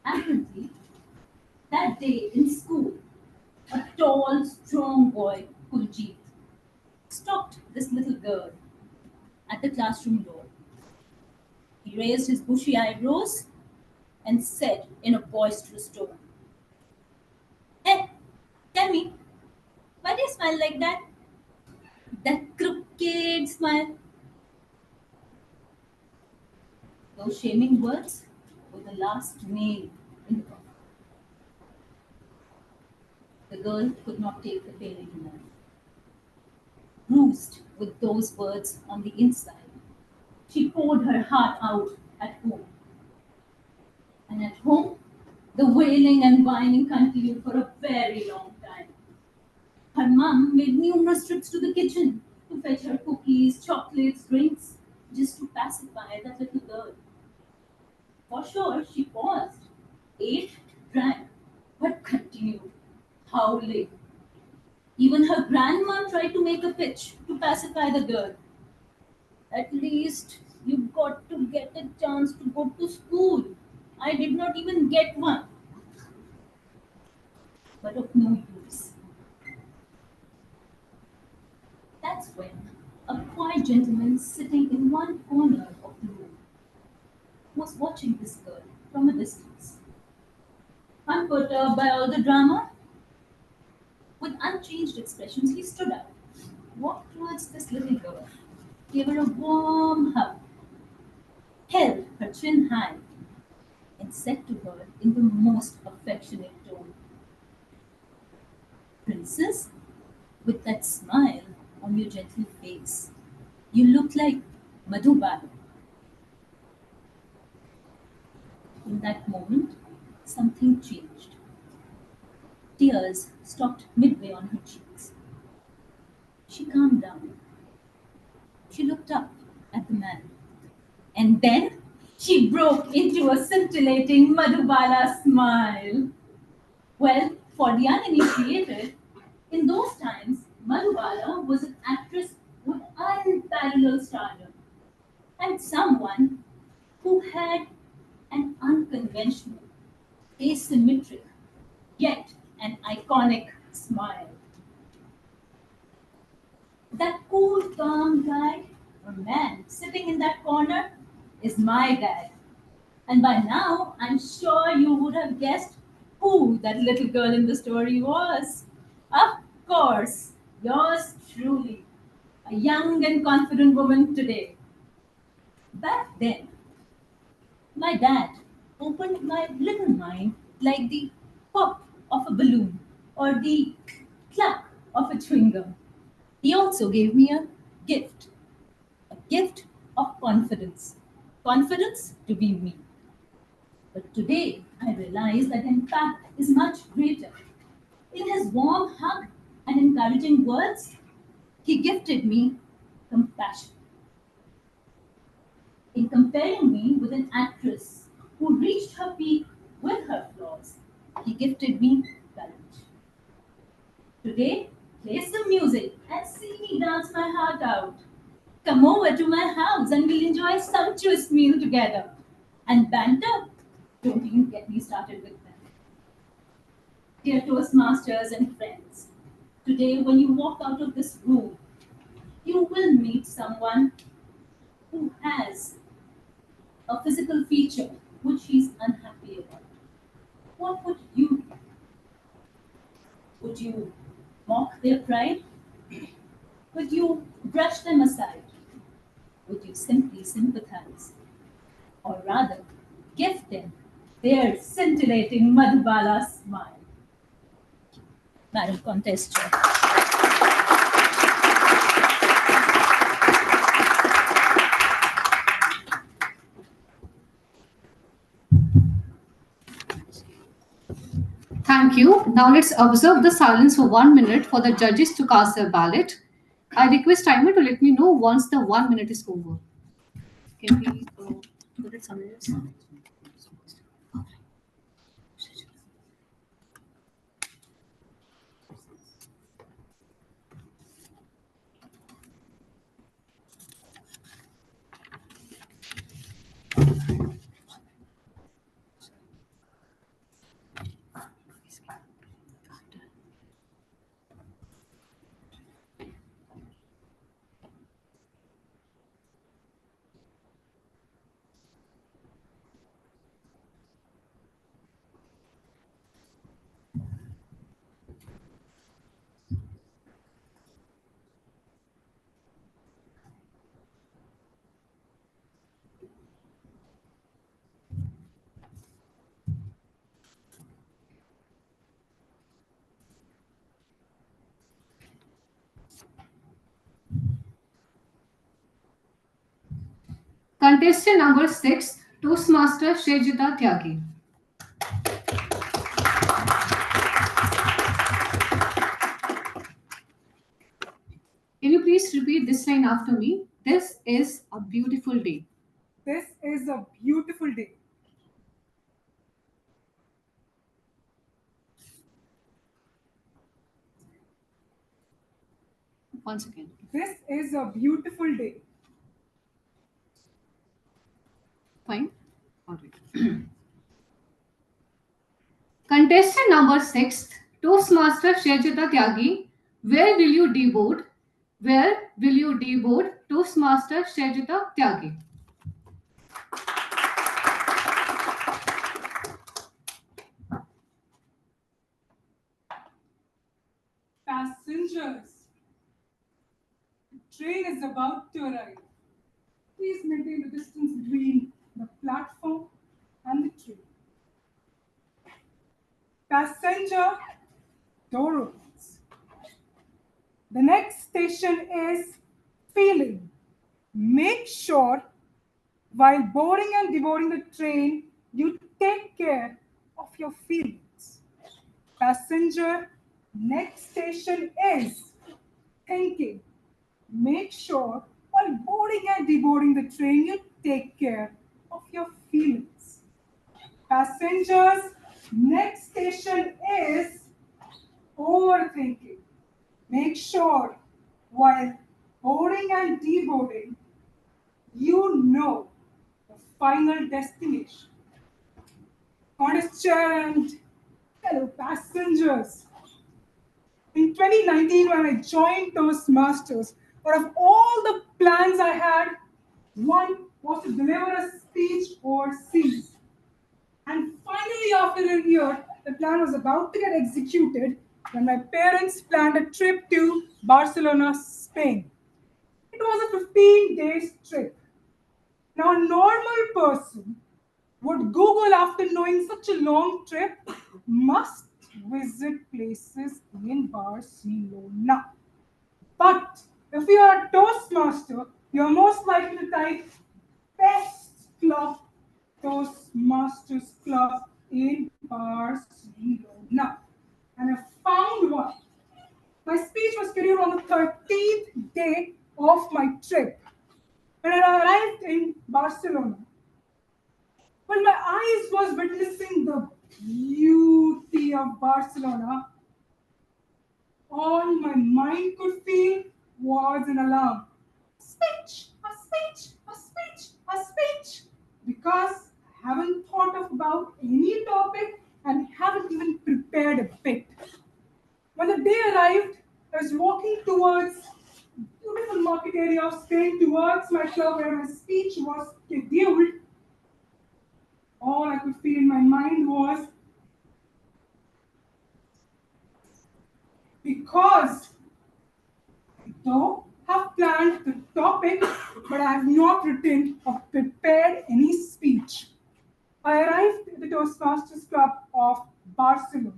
S8: Apparently, that day in school, a tall, strong boy, Kuljeet, stopped this little girl at the classroom door. He raised his bushy eyebrows and said in a boisterous tone, "Hey, tell me, why do you smile like that? That crooked smile." Those shaming words were the last nail in the coffin. The girl could not take the pain anymore. Bruised with those words on the inside, she poured her heart out at home. And at home, the wailing and whining continued for a very long time. Her mum made numerous trips to the kitchen to fetch her cookies, chocolates, drinks, just to pacify that little girl. For sure, she paused, ate, drank, but continued howling. Even her grandma tried to make a pitch to pacify the girl. "At least you got to get a chance to go to school. I did not even get one." But of no use. That's when a quiet gentleman sitting in one corner of the room was watching this girl from a distance. Unperturbed by all the drama, with unchanged expressions, he stood up, walked towards this little girl, gave her a warm hug, held her chin high, and said to her in the most affectionate tone, "Princess, with that smile on your gentle face, you look like Madhubala." In that moment, something changed. Tears stopped midway on her cheeks. She calmed down. She looked up at the man. And then she broke into a scintillating Madhubala smile. Well, for the uninitiated, in those times, Madhubala was an actress with unparalleled stardom and someone who had an unconventional, asymmetric, yet an iconic smile. That cool, calm guy or man sitting in that corner is my dad. And by now, I'm sure you would have guessed who that little girl in the story was. Of course, yours truly, a young and confident woman today. Back then, my dad opened my little mind like the pop of a balloon or the cluck of a chewing gum. He also gave me a gift of confidence. Confidence to be me. But today, I realize that impact is much greater. In his warm hug and encouraging words, he gifted me compassion. In comparing me with an actress who reached her peak with her flaws, he gifted me courage. Today, play some music and see me dance my heart out. Come over to my house and we'll enjoy a sumptuous meal together. And banter? Don't even get me started with them. Dear Toastmasters and friends, today when you walk out of this room, you will meet someone who has a physical feature which he's unhappy about. What would you do? Would you mock their pride? Would you brush them aside? Would you simply sympathize? Or rather, give them their scintillating Madhubala smile? Madam Contest Chair.
S1: Thank you. Now let's observe the silence for 1 minute for the judges to cast their ballot. I request timer to let me know once the 1 minute is over. Can we put it somewhere else? Contestant number 6, Toastmaster Shejita Tyagi. Can you please repeat this line after me? This is a beautiful day.
S9: This is a beautiful day.
S1: Once again.
S9: This is a beautiful day.
S1: Fine. All right. Contestant number 6, Toastmaster Shejita Tyagi. Where will you deboard? Where will you deboard Toastmaster Shejita Tyagi?
S9: Passengers, the train is about to arrive. Please maintain the distance between the platform and the train. Passenger, door opens. The next station is Feeling. Make sure while boarding and deboarding the train, you take care of your feelings. Passenger, next station is Thinking. Make sure while boarding and deboarding the train, you take care of your feelings. Passengers, next station is Overthinking. Make sure while boarding and deboarding, you know the final destination. Honest chair and fellow passengers. In 2019, when I joined Toastmasters, out of all the plans I had, one was to deliver a speech overseas. And finally, after a year, the plan was about to get executed when my parents planned a trip to Barcelona, Spain. It was a 15-day trip. Now, a normal person would Google after knowing such a long trip must visit places in Barcelona. But if you are a Toastmaster, you're most likely to type best club Toastmasters Club in Barcelona. And I found one. My speech was scheduled on the 13th day of my trip. When I arrived in Barcelona, when my eyes was witnessing the beauty of Barcelona, all my mind could feel was an alarm. Speech, a speech, a speech, a speech. Because I haven't thought about any topic and haven't even prepared a bit. When the day arrived, I was walking towards beautiful market area of Spain towards my club where my speech was scheduled. All I could feel in my mind was, because I don't have planned the topic, but I have not written or prepared any speech. I arrived at the Toastmasters Club of Barcelona.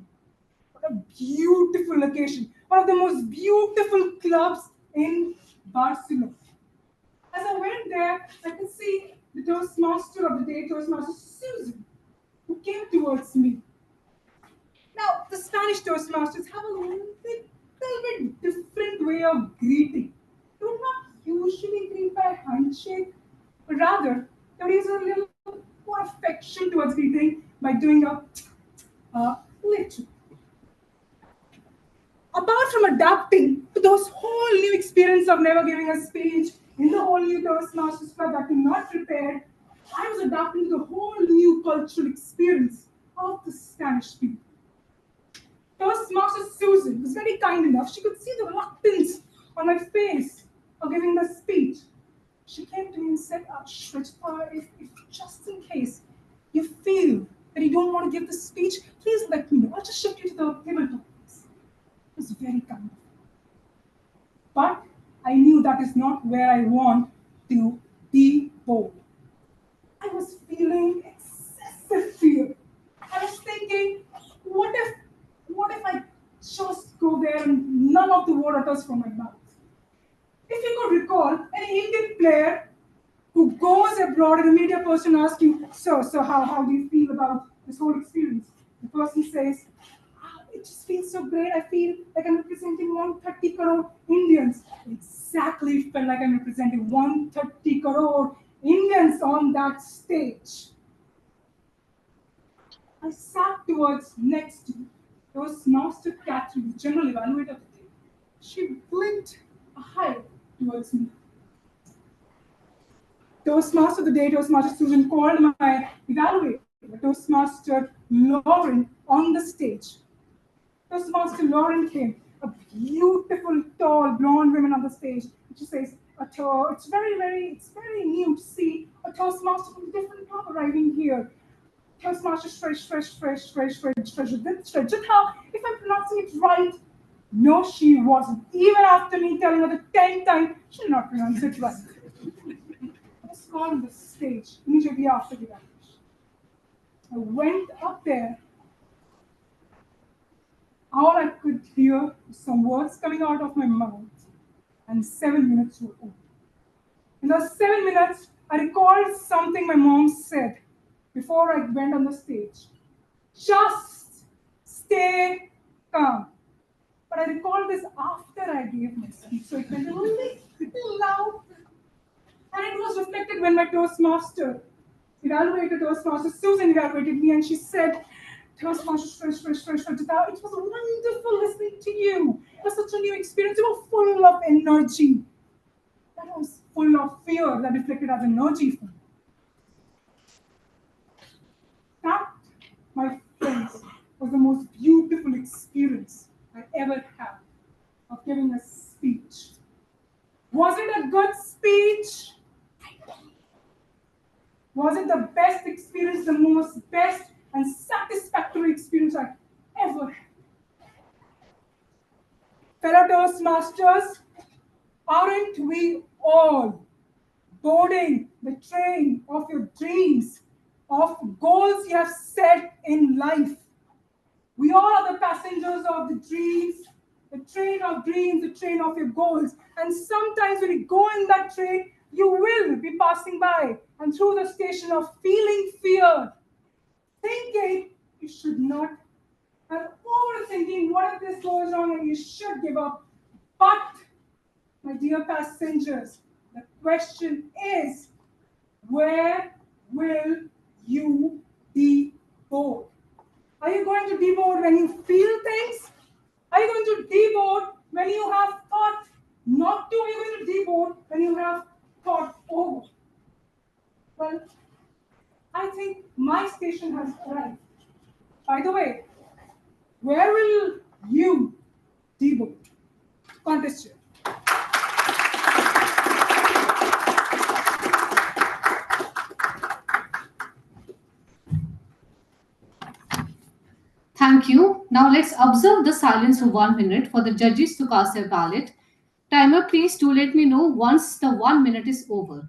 S9: What a beautiful location. One of the most beautiful clubs in Barcelona. As I went there, I could see the Toastmaster of the day, Toastmaster Susan, who came towards me. Now, the Spanish Toastmasters have a little bit different way of greeting. They would not usually greet by handshake, but rather they would use a little more affection towards greeting by doing a little. Apart from adapting to those whole new experience of never giving a speech in the whole new Toastmasters Club that I'm not prepared, I was adapting to the whole new cultural experience of the Spanish people. Toastmaster Susan was very kind enough. She could see the reluctance on my face of giving the speech. She came to me and said, Shweta, if just in case you feel that you don't want to give the speech, please let me know. I'll just shift you to the tabletop. It was very kind of her. But I knew that is not where I want to be bold. I was feeling excessive fear. I was thinking, what if I just go there and none of the water comes from my mouth? If you could recall, any Indian player who goes abroad and a media person asks you, so how do you feel about this whole experience? The person says, it just feels so great. I feel like I'm representing 130 crore Indians. Exactly felt like I'm representing 130 crore Indians on that stage. I sat towards next to Toastmaster Catherine, the general evaluator of the day. She blinked a hi towards me. Toastmaster of the day, Toastmaster Susan, called my evaluator, Toastmaster Lauren, on the stage. Toastmaster Lauren came, a beautiful, tall, blonde woman on the stage. She says, it's very new to see a Toastmaster from a different club arriving here. Toastmaster Shredjitha, if I'm pronouncing it right. No, she wasn't. Even after me telling her the 10th time, she did not pronounce it right. I was called on the stage immediately after the evaluation. I went up there. All I could hear was some words coming out of my mouth, and 7 minutes were over. In those 7 minutes, I recalled something my mom said before I went on the stage. Just stay calm. But I recalled this after I gave my speech, so it went a little loud. And it was reflected when my Toastmaster Susan evaluated me, and she said, Toastmaster Shweta, it was wonderful listening to you. It was such a new experience. You were full of energy. That was full of fear that reflected as energy for me. That, my friends, was the most beautiful experience I ever had of giving a speech. Was it a good speech? Was it the best experience, the most best and satisfactory experience I ever had? Fellow Toastmasters, aren't we all boarding the train of your dreams, of goals you have set in life? We all are the passengers of the dreams, the train of dreams, the train of your goals. And sometimes when you go in that train, you will be passing by and through the station of feeling fear, thinking you should not, and overthinking what if this goes wrong and you should give up. But, my dear passengers, the question is, where will you be bored? Are you going to deboard when you feel things? Are you going to deboard when you have thought not to? Are you going to deboard when you have thought over? Well, I think my station has arrived. By the way, where will you deboard? Contest chair.
S1: Thank you. Now let's observe the silence for 1 minute for the judges to cast their ballot. Timer, please do let me know once the 1 minute is over.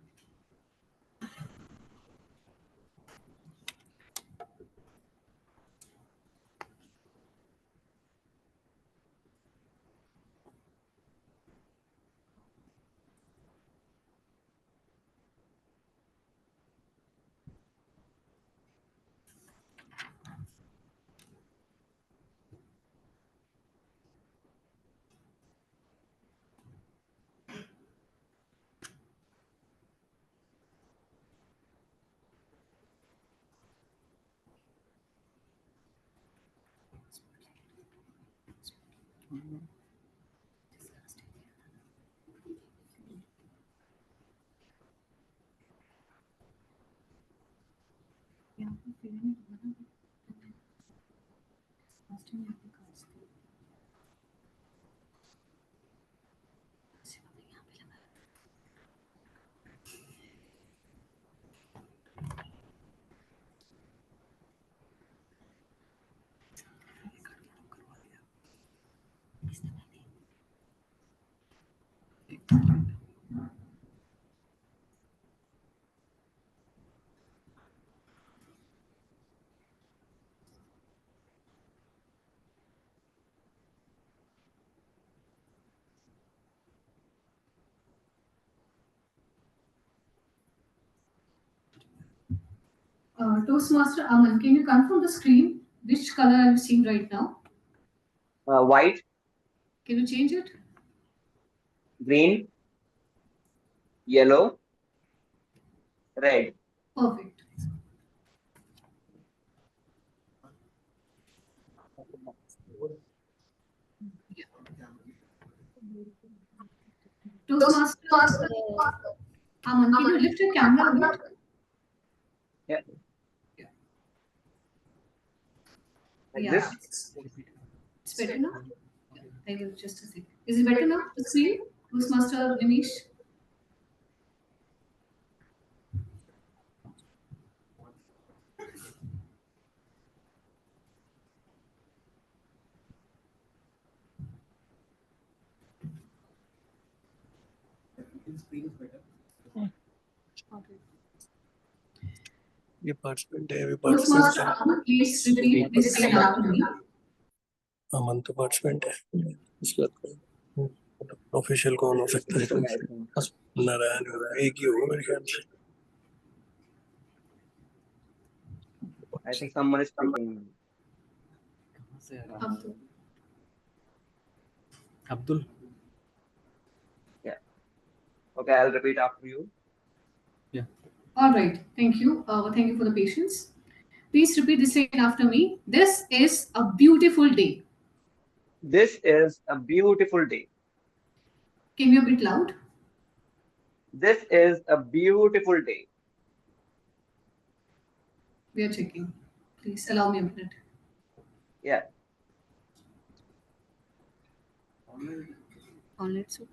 S1: Toastmaster Aman, can you confirm the screen? Which color are you seeing right now?
S10: White,
S1: Can you change it?
S10: green, yellow, red.
S1: Perfect. Toastmaster Aman, can you lift your camera a bit?
S10: Yeah. Like
S1: Yeah.
S10: this.
S1: It's better now? Yeah. Thank you. Just a second. Is it better now? The screen? Toastmaster Nimish?
S2: The screen is better.
S1: Okay.
S11: ये participant है,
S1: Toastmaster Aman, please repeat this again after me.
S11: अमन तो participant है, उसके बाद official कौन हो सकता है? नारायण एक ही होगा मेरे ख्याल से.
S10: I think someone is speaking.
S2: कहाँ से आ रहा है?
S1: Abdul.
S2: Abdul.
S10: Yeah. Okay, I'll repeat after you.
S1: All right. Thank you. Thank you for the patience. Please repeat this again after me. This is a beautiful day.
S10: This is a beautiful day.
S1: Can you be a bit loud?
S10: This is a beautiful day.
S1: We are checking. Please allow me a minute.
S10: Yeah.
S1: All right, so.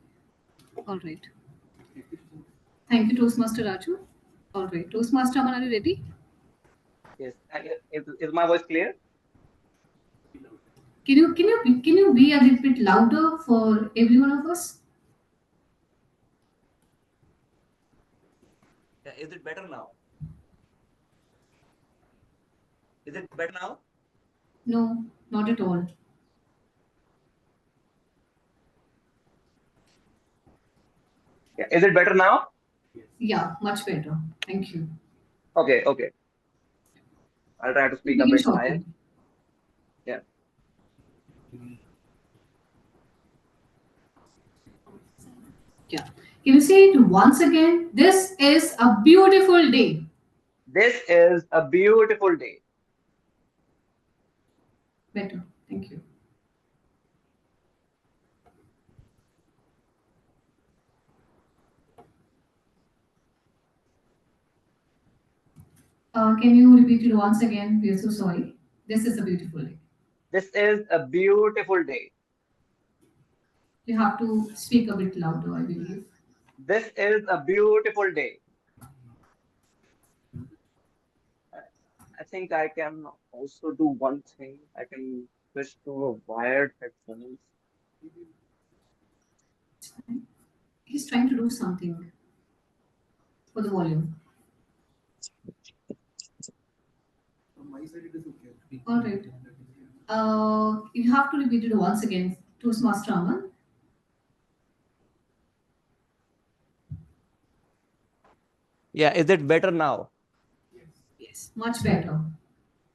S1: All right. Thank you, Toastmaster Raju. All right. Toastmaster Aman, are you ready?
S10: Yes. Is my voice clear?
S1: Can you be a little bit louder for every one of us?
S10: Yeah. Is it better now? Is it better now?
S1: No, not at all.
S10: Yeah. Is it better now?
S1: Yeah, much better. Thank you.
S10: Okay. Okay. I'll try to speak a
S1: Begin
S10: bit higher.
S1: shortly.
S10: Yeah.
S1: Yeah. Can you say it once again? This is a beautiful day.
S10: This is a beautiful day.
S1: Better. Thank you. Can you repeat it once again? We are so sorry. This is a beautiful day.
S10: This is a beautiful day.
S1: You have to speak a bit louder, I believe.
S10: This is a beautiful day. I think I can also do one thing. I can switch to a wired headphones.
S1: He's trying to do something for the volume.
S3: From my side, it is okay.
S1: All right. You have to repeat it once again. Toastmaster Aman.
S10: Yeah, is it better now?
S1: Yes, much better.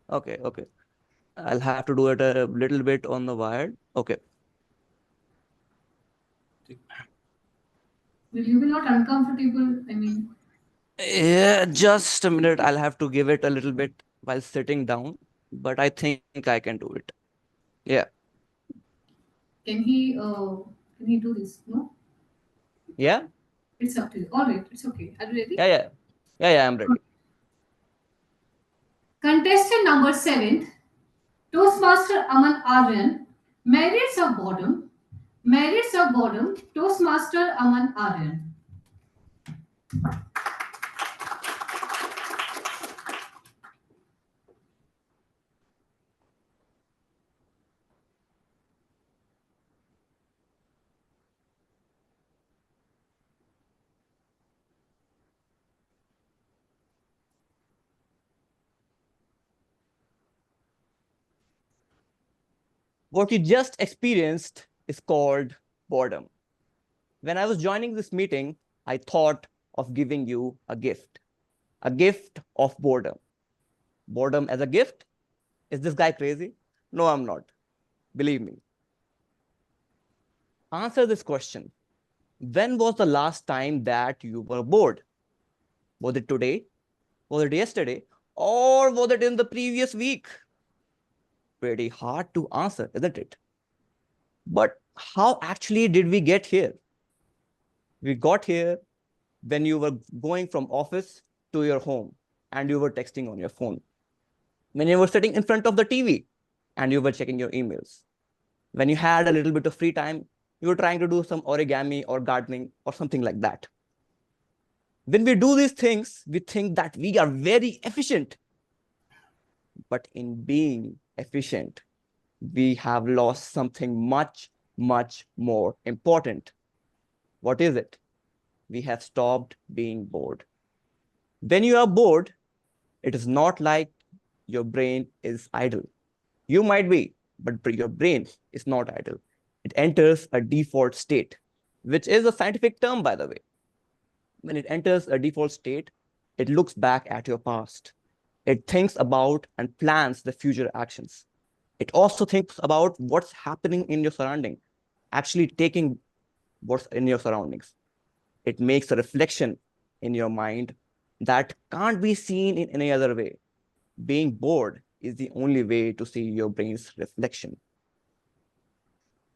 S10: Okay, okay. I'll have to do it a little bit on the wired. Okay.
S1: Will you be not uncomfortable? I mean,
S10: Yeah, just a minute. I'll have to give it a little bit while sitting down, but I think I can do it. Yeah.
S1: can he do this? No?
S10: Yeah?
S1: It's up to you. All right, it's okay. Are you ready?
S10: Yeah, yeah. Yeah, yeah, I'm ready.
S1: Contestant number 7, Toastmaster Aman Aryan, Merits of Boredom. Merits of Boredom, Toastmaster Aman Aryan.
S10: What you just experienced is called boredom. When I was joining this meeting, I thought of giving you a gift of boredom. Boredom as a gift? Is this guy crazy? No, I'm not. Believe me. Answer this question. When was the last time that you were bored? Was it today? Was it yesterday? Or was it in the previous week? Pretty hard to answer, isn't it? But how actually did we get here? We got here when you were going from office to your home and you were texting on your phone. When you were sitting in front of the TV and you were checking your emails. When you had a little bit of free time, you were trying to do some origami or gardening or something like that. When we do these things, we think that we are very efficient. But in being efficient, we have lost something much, much more important. What is it? We have stopped being bored. When you are bored, it is not like your brain is idle. You might be, but your brain is not idle. It enters a default state, which is a scientific term, by the way. When it enters a default state, it looks back at your past. It thinks about and plans the future actions. It also thinks about what's happening in your surrounding, actually taking what's in your surroundings. It makes a reflection in your mind that can't be seen in any other way. Being bored is the only way to see your brain's reflection.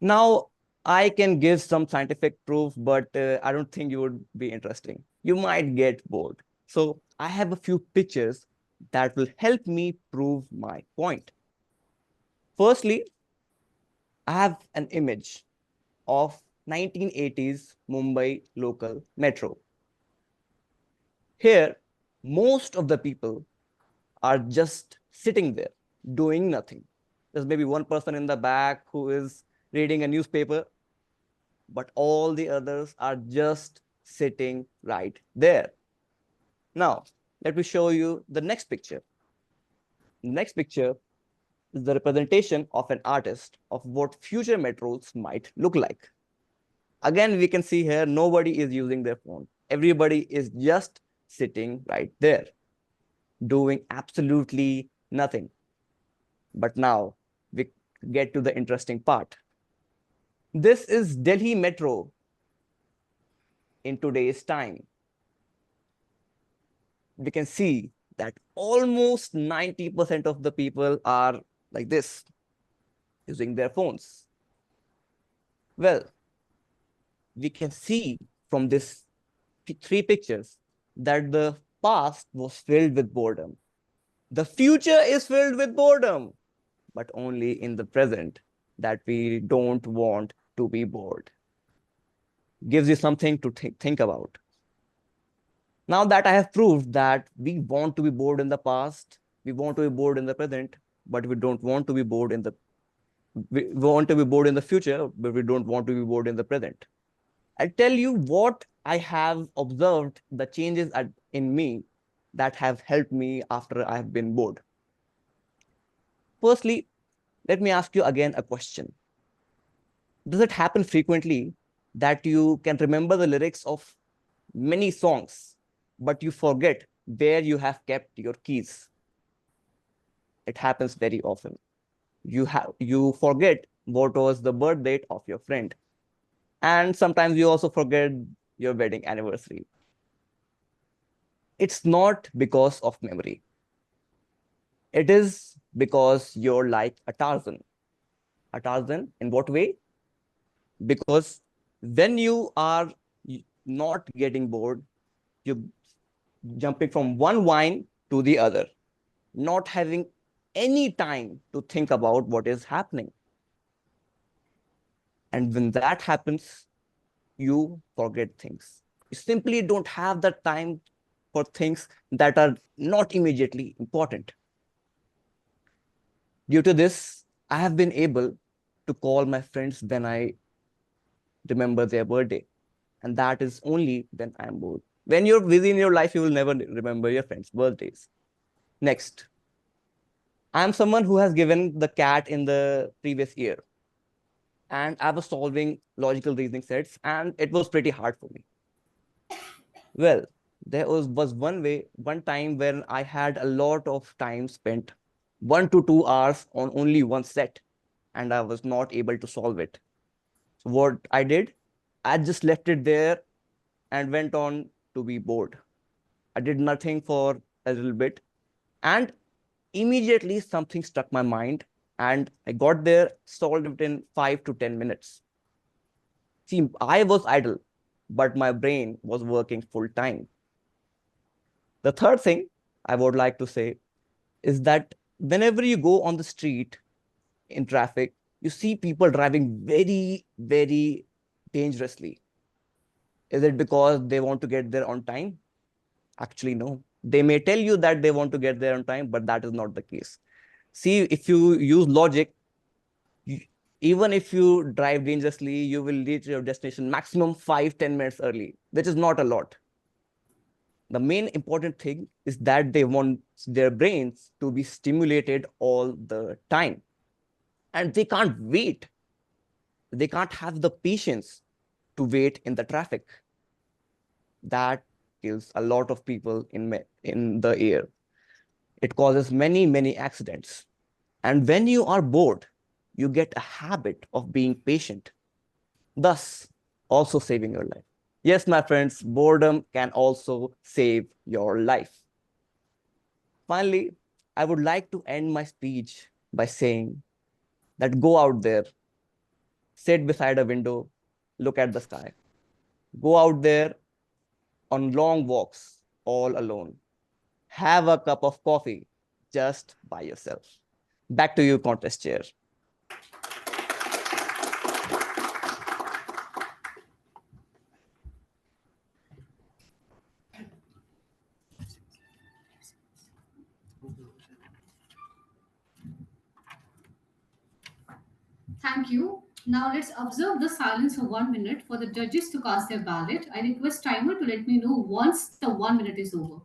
S10: Now, I can give some scientific proof, but I don't think you would be interesting. You might get bored. So I have a few pictures that will help me prove my point. Firstly, I have an image of 1980s Mumbai local metro. Here, most of the people are just sitting there doing nothing. There's maybe one person in the back who is reading a newspaper, but all the others are just sitting right there. Now, let me show you the next picture. The next picture is the representation of an artist of what future metros might look like. Again, we can see here, nobody is using their phone. Everybody is just sitting right there, doing absolutely nothing. But now we get to the interesting part. This is Delhi Metro in today's time. We can see that almost 90% of the people are like this, using their phones. Well, we can see from this 3 pictures that the past was filled with boredom. The future is filled with boredom, but only in the present that we don't want to be bored. Gives you something to think about. Now that I have proved that we want to be bored in the past, we want to be bored in the present, but we don't want to be bored in the we want to be bored in the future, but we don't want to be bored in the present. I'll tell you what I have observed, the changes in me that have helped me after I have been bored. Firstly, let me ask you again a question. Does it happen frequently that you can remember the lyrics of many songs, but you forget where you have kept your keys? It happens very often. You forget what was the birth date of your friend. And sometimes you also forget your wedding anniversary. It's not because of memory. It is because you're like a Tarzan. A Tarzan in what way? Because when you are not getting bored, you're jumping from one vine to the other, not having any time to think about what is happening. And when that happens, you forget things. You simply don't have the time for things that are not immediately important. Due to this, I have been able to call my friends when I remember their birthday. And that is only when I'm bored. When you're busy in your life, you will never remember your friends' birthdays. Next, I'm someone who has given the cat in the previous year. And I was solving logical reasoning sets, and it was pretty hard for me. Well, there was one time when I had a lot of time spent, 1 to 2 hours on only one set, and I was not able to solve it. So what I did, I just left it there and went on to be bored. I did nothing for a little bit, and immediately something struck my mind, and I got there, solved it in 5 to 10 minutes. See, I was idle, but my brain was working full time. The third thing I would like to say is that whenever you go on the street in traffic, you see people driving very, very dangerously. Is it because they want to get there on time? Actually, no. They may tell you that they want to get there on time, but that is not the case. See, if you use logic, even if you drive dangerously, you will reach your destination maximum 5-10 minutes early, which is not a lot. The main important thing is that they want their brains to be stimulated all the time. And they can't wait. They can't have the patience to wait in the traffic. That kills a lot of people in the air. It causes many, many accidents. And when you are bored, you get a habit of being patient, thus also saving your life. Yes, my friends, boredom can also save your life. Finally, I would like to end my speech by saying that go out there, sit beside a window, look at the sky. Go out there on long walks all alone. Have a cup of coffee just by yourself. Back to you, contest chair.
S1: Thank you. Now let's observe the silence for 1 minute for the judges to cast their ballot. I request timer to let me know once the 1 minute is over.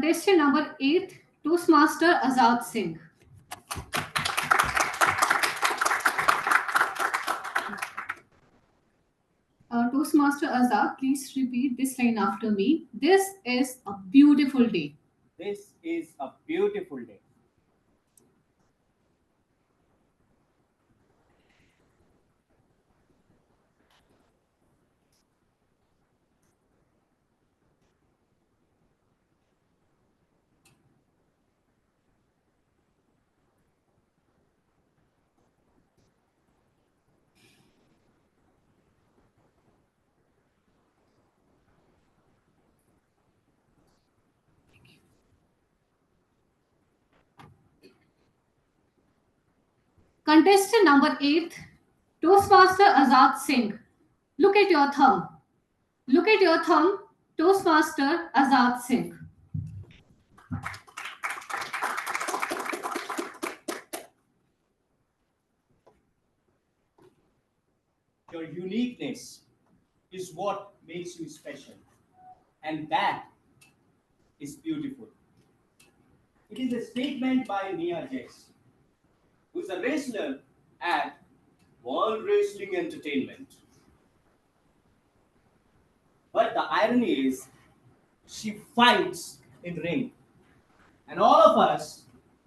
S1: contestant number 8, Toastmaster Azad Singh. Toastmaster Azad, please repeat this line after me. This is a beautiful day.
S4: This is a beautiful day.
S1: Contestant number 8, Toastmaster Azad Singh. Look at your thumb. Look at your thumb, Toastmaster Azad Singh.
S4: Your uniqueness is what makes you special. And that is beautiful. It is a statement by Nia Jax, who is a wrestler at World Wrestling Entertainment. But the irony is, she fights in ring. And all of us,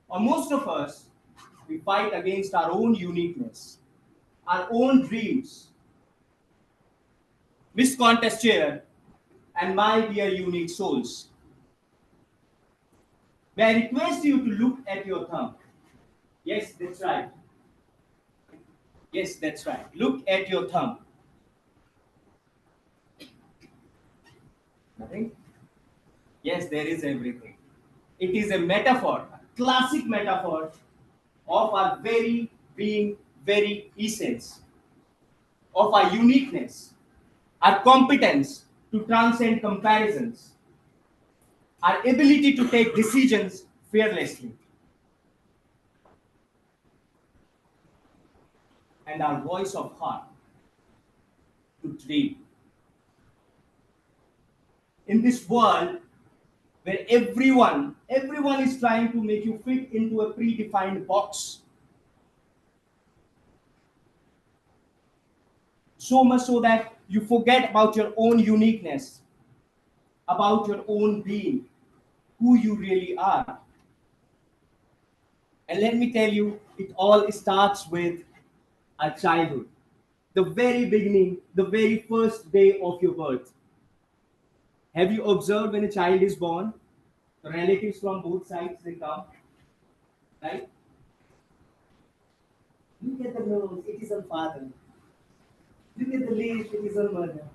S4: or most of us, we fight against our own uniqueness, our own dreams. Miss Contest Chair and my dear unique souls, may I request you to look at your thumb? Yes, that's right. Yes, that's right. Look at your thumb. Nothing? Yes, there is everything. It is a metaphor, a classic metaphor of our very being, very essence, of our uniqueness, our competence to transcend comparisons, our ability to take decisions fearlessly, and our voice of heart to dream. In this world where everyone is trying to make you fit into a predefined box, so much so that you forget about your own uniqueness, about your own being, who you really are. And let me tell you, it all starts with our childhood, the very beginning, the very first day of your birth. Have you observed when a child is born, the relatives from both sides they come, right? Look at the nose, it is a father. Look at the lips, it is a mother.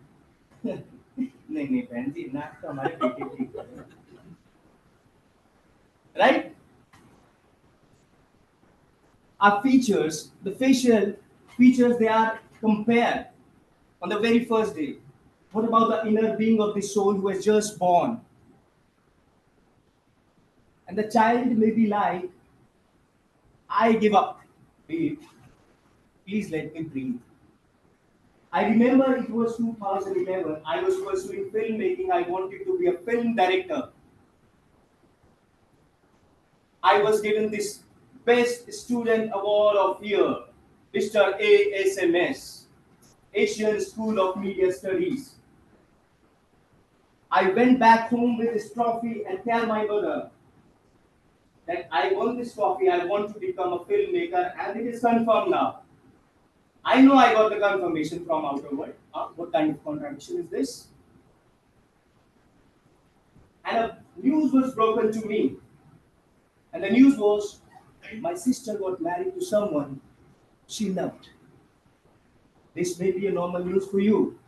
S4: नहीं बहन जी नाक तो हमारे बेटे की है। Right? Our features, the facial features, they are compared on the very first day. What about the inner being of the soul who is just born? And the child may be like, I give up. Babe, please let me breathe. I remember it was 2011. I was pursuing filmmaking. I wanted to be a film director. I was given this Best Student Award of Year, Mr. ASMS, Asian School of Media Studies. I went back home with this trophy and tell my mother that I won this trophy, I want to become a filmmaker, and it is confirmed now. I know I got the confirmation from outer world. What kind of contradiction is this? And a news was broken to me. And the news was, my sister got married to someone she loved. This may be a normal news for you.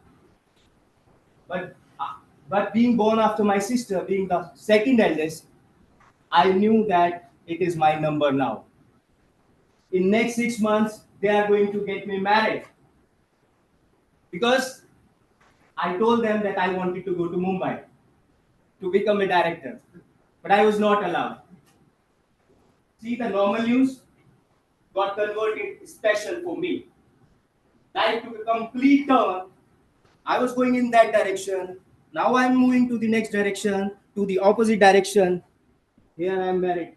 S4: But being born after my sister, being the second eldest, I knew that it is my number now. In next 6 months, they are going to get me married. Because I told them that I wanted to go to Mumbai to become a director. But I was not allowed. See, the normal news got converted special for me. Life took a complete turn. I was going in that direction. Now I'm moving to the next direction. to the opposite direction. Here I am married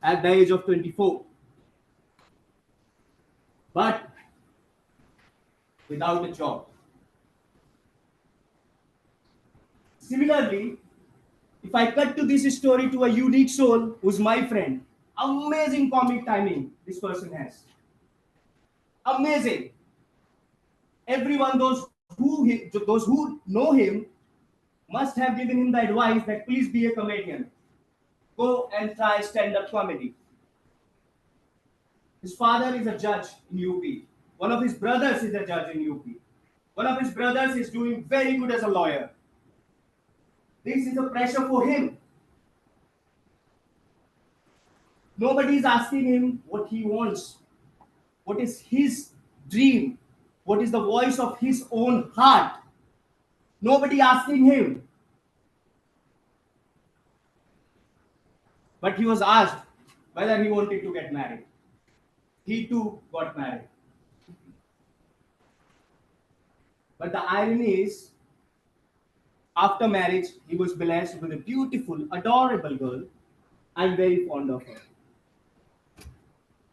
S4: at the age of 24. But without a job. Similarly, if I cut to this story to a unique soul who's my friend, amazing comic timing this person has. Amazing. Everyone, those who know him must have given him the advice that please be a comedian. Go and try stand-up comedy. His father is a judge in UP. One of his brothers is a judge in UP. One of his brothers is doing very good as a lawyer. This is a pressure for him. Nobody is asking him what he wants. What is his dream? What is the voice of his own heart? Nobody asking him. But he was asked whether he wanted to get married. He too got married. But the irony is, after marriage, he was blessed with a beautiful, adorable girl. I'm very fond of her.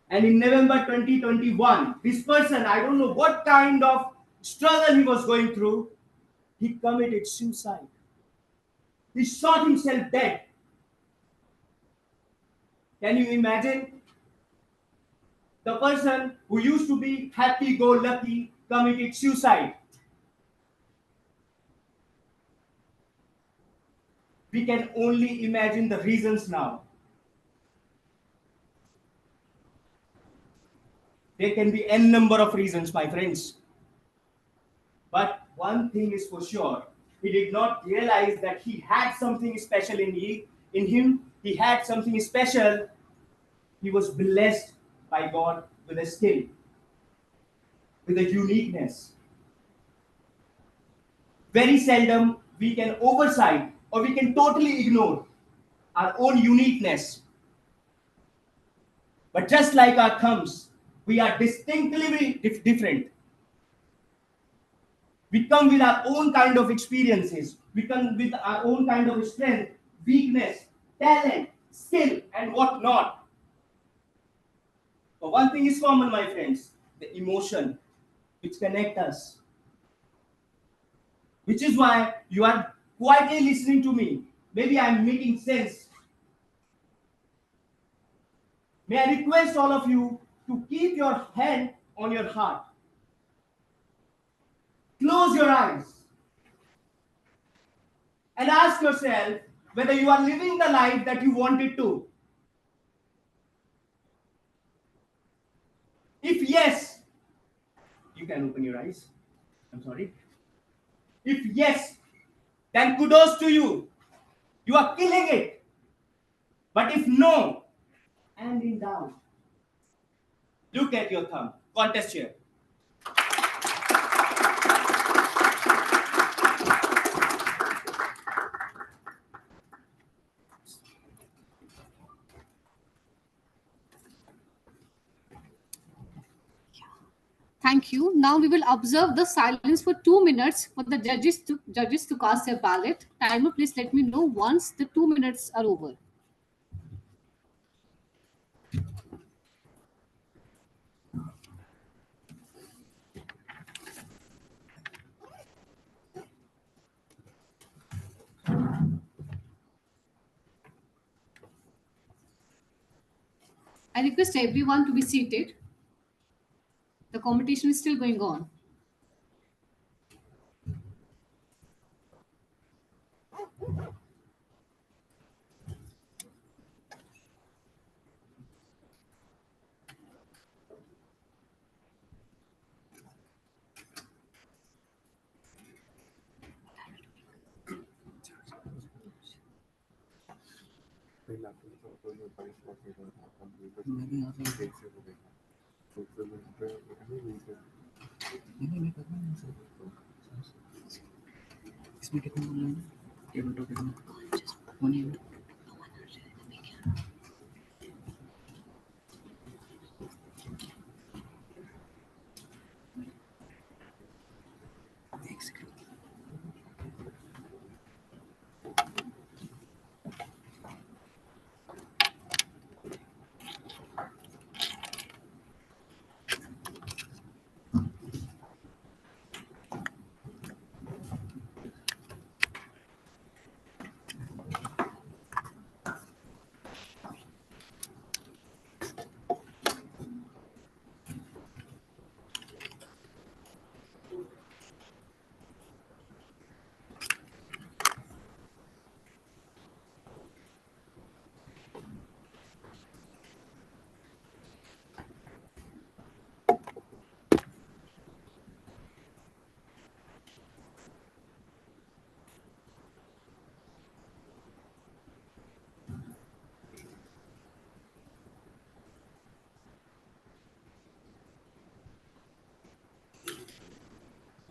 S4: And in November 2021, this person, I don't know what kind of struggle he was going through, he committed suicide. He shot himself dead. Can you imagine? The person who used to be happy-go-lucky committed suicide. We can only imagine the reasons now. There can be n number of reasons, my friends. But one thing is for sure, he did not realize that he had something special in him. He had something special. He was blessed by God with a skill, with a uniqueness. Very seldom we can oversight or we can totally ignore our own uniqueness. But just like our thumbs, we are distinctly different. We come with our own kind of experiences. We come with our own kind of strength, weakness, talent, skill, and whatnot. But one thing is common, my friends, the emotion which connects us. Which is why you are quietly listening to me. Maybe I am making sense. May I request all of you to keep your hand on your heart. Close your eyes and ask yourself whether you are living the life that you wanted to. If yes, you can open your eyes. I'm sorry. If yes, then kudos to you. You are killing it. But if no, and in doubt, look at your thumb. Contest here.
S1: Thank you. Now we will observe the silence for 2 minutes for the judges to cast their ballot. Timer, please let me know once the 2 minutes are over. I request everyone to be seated. The competition is still going on.
S2: इसमें कितना बोलना है table topic में 1 unit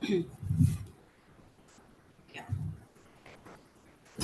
S1: है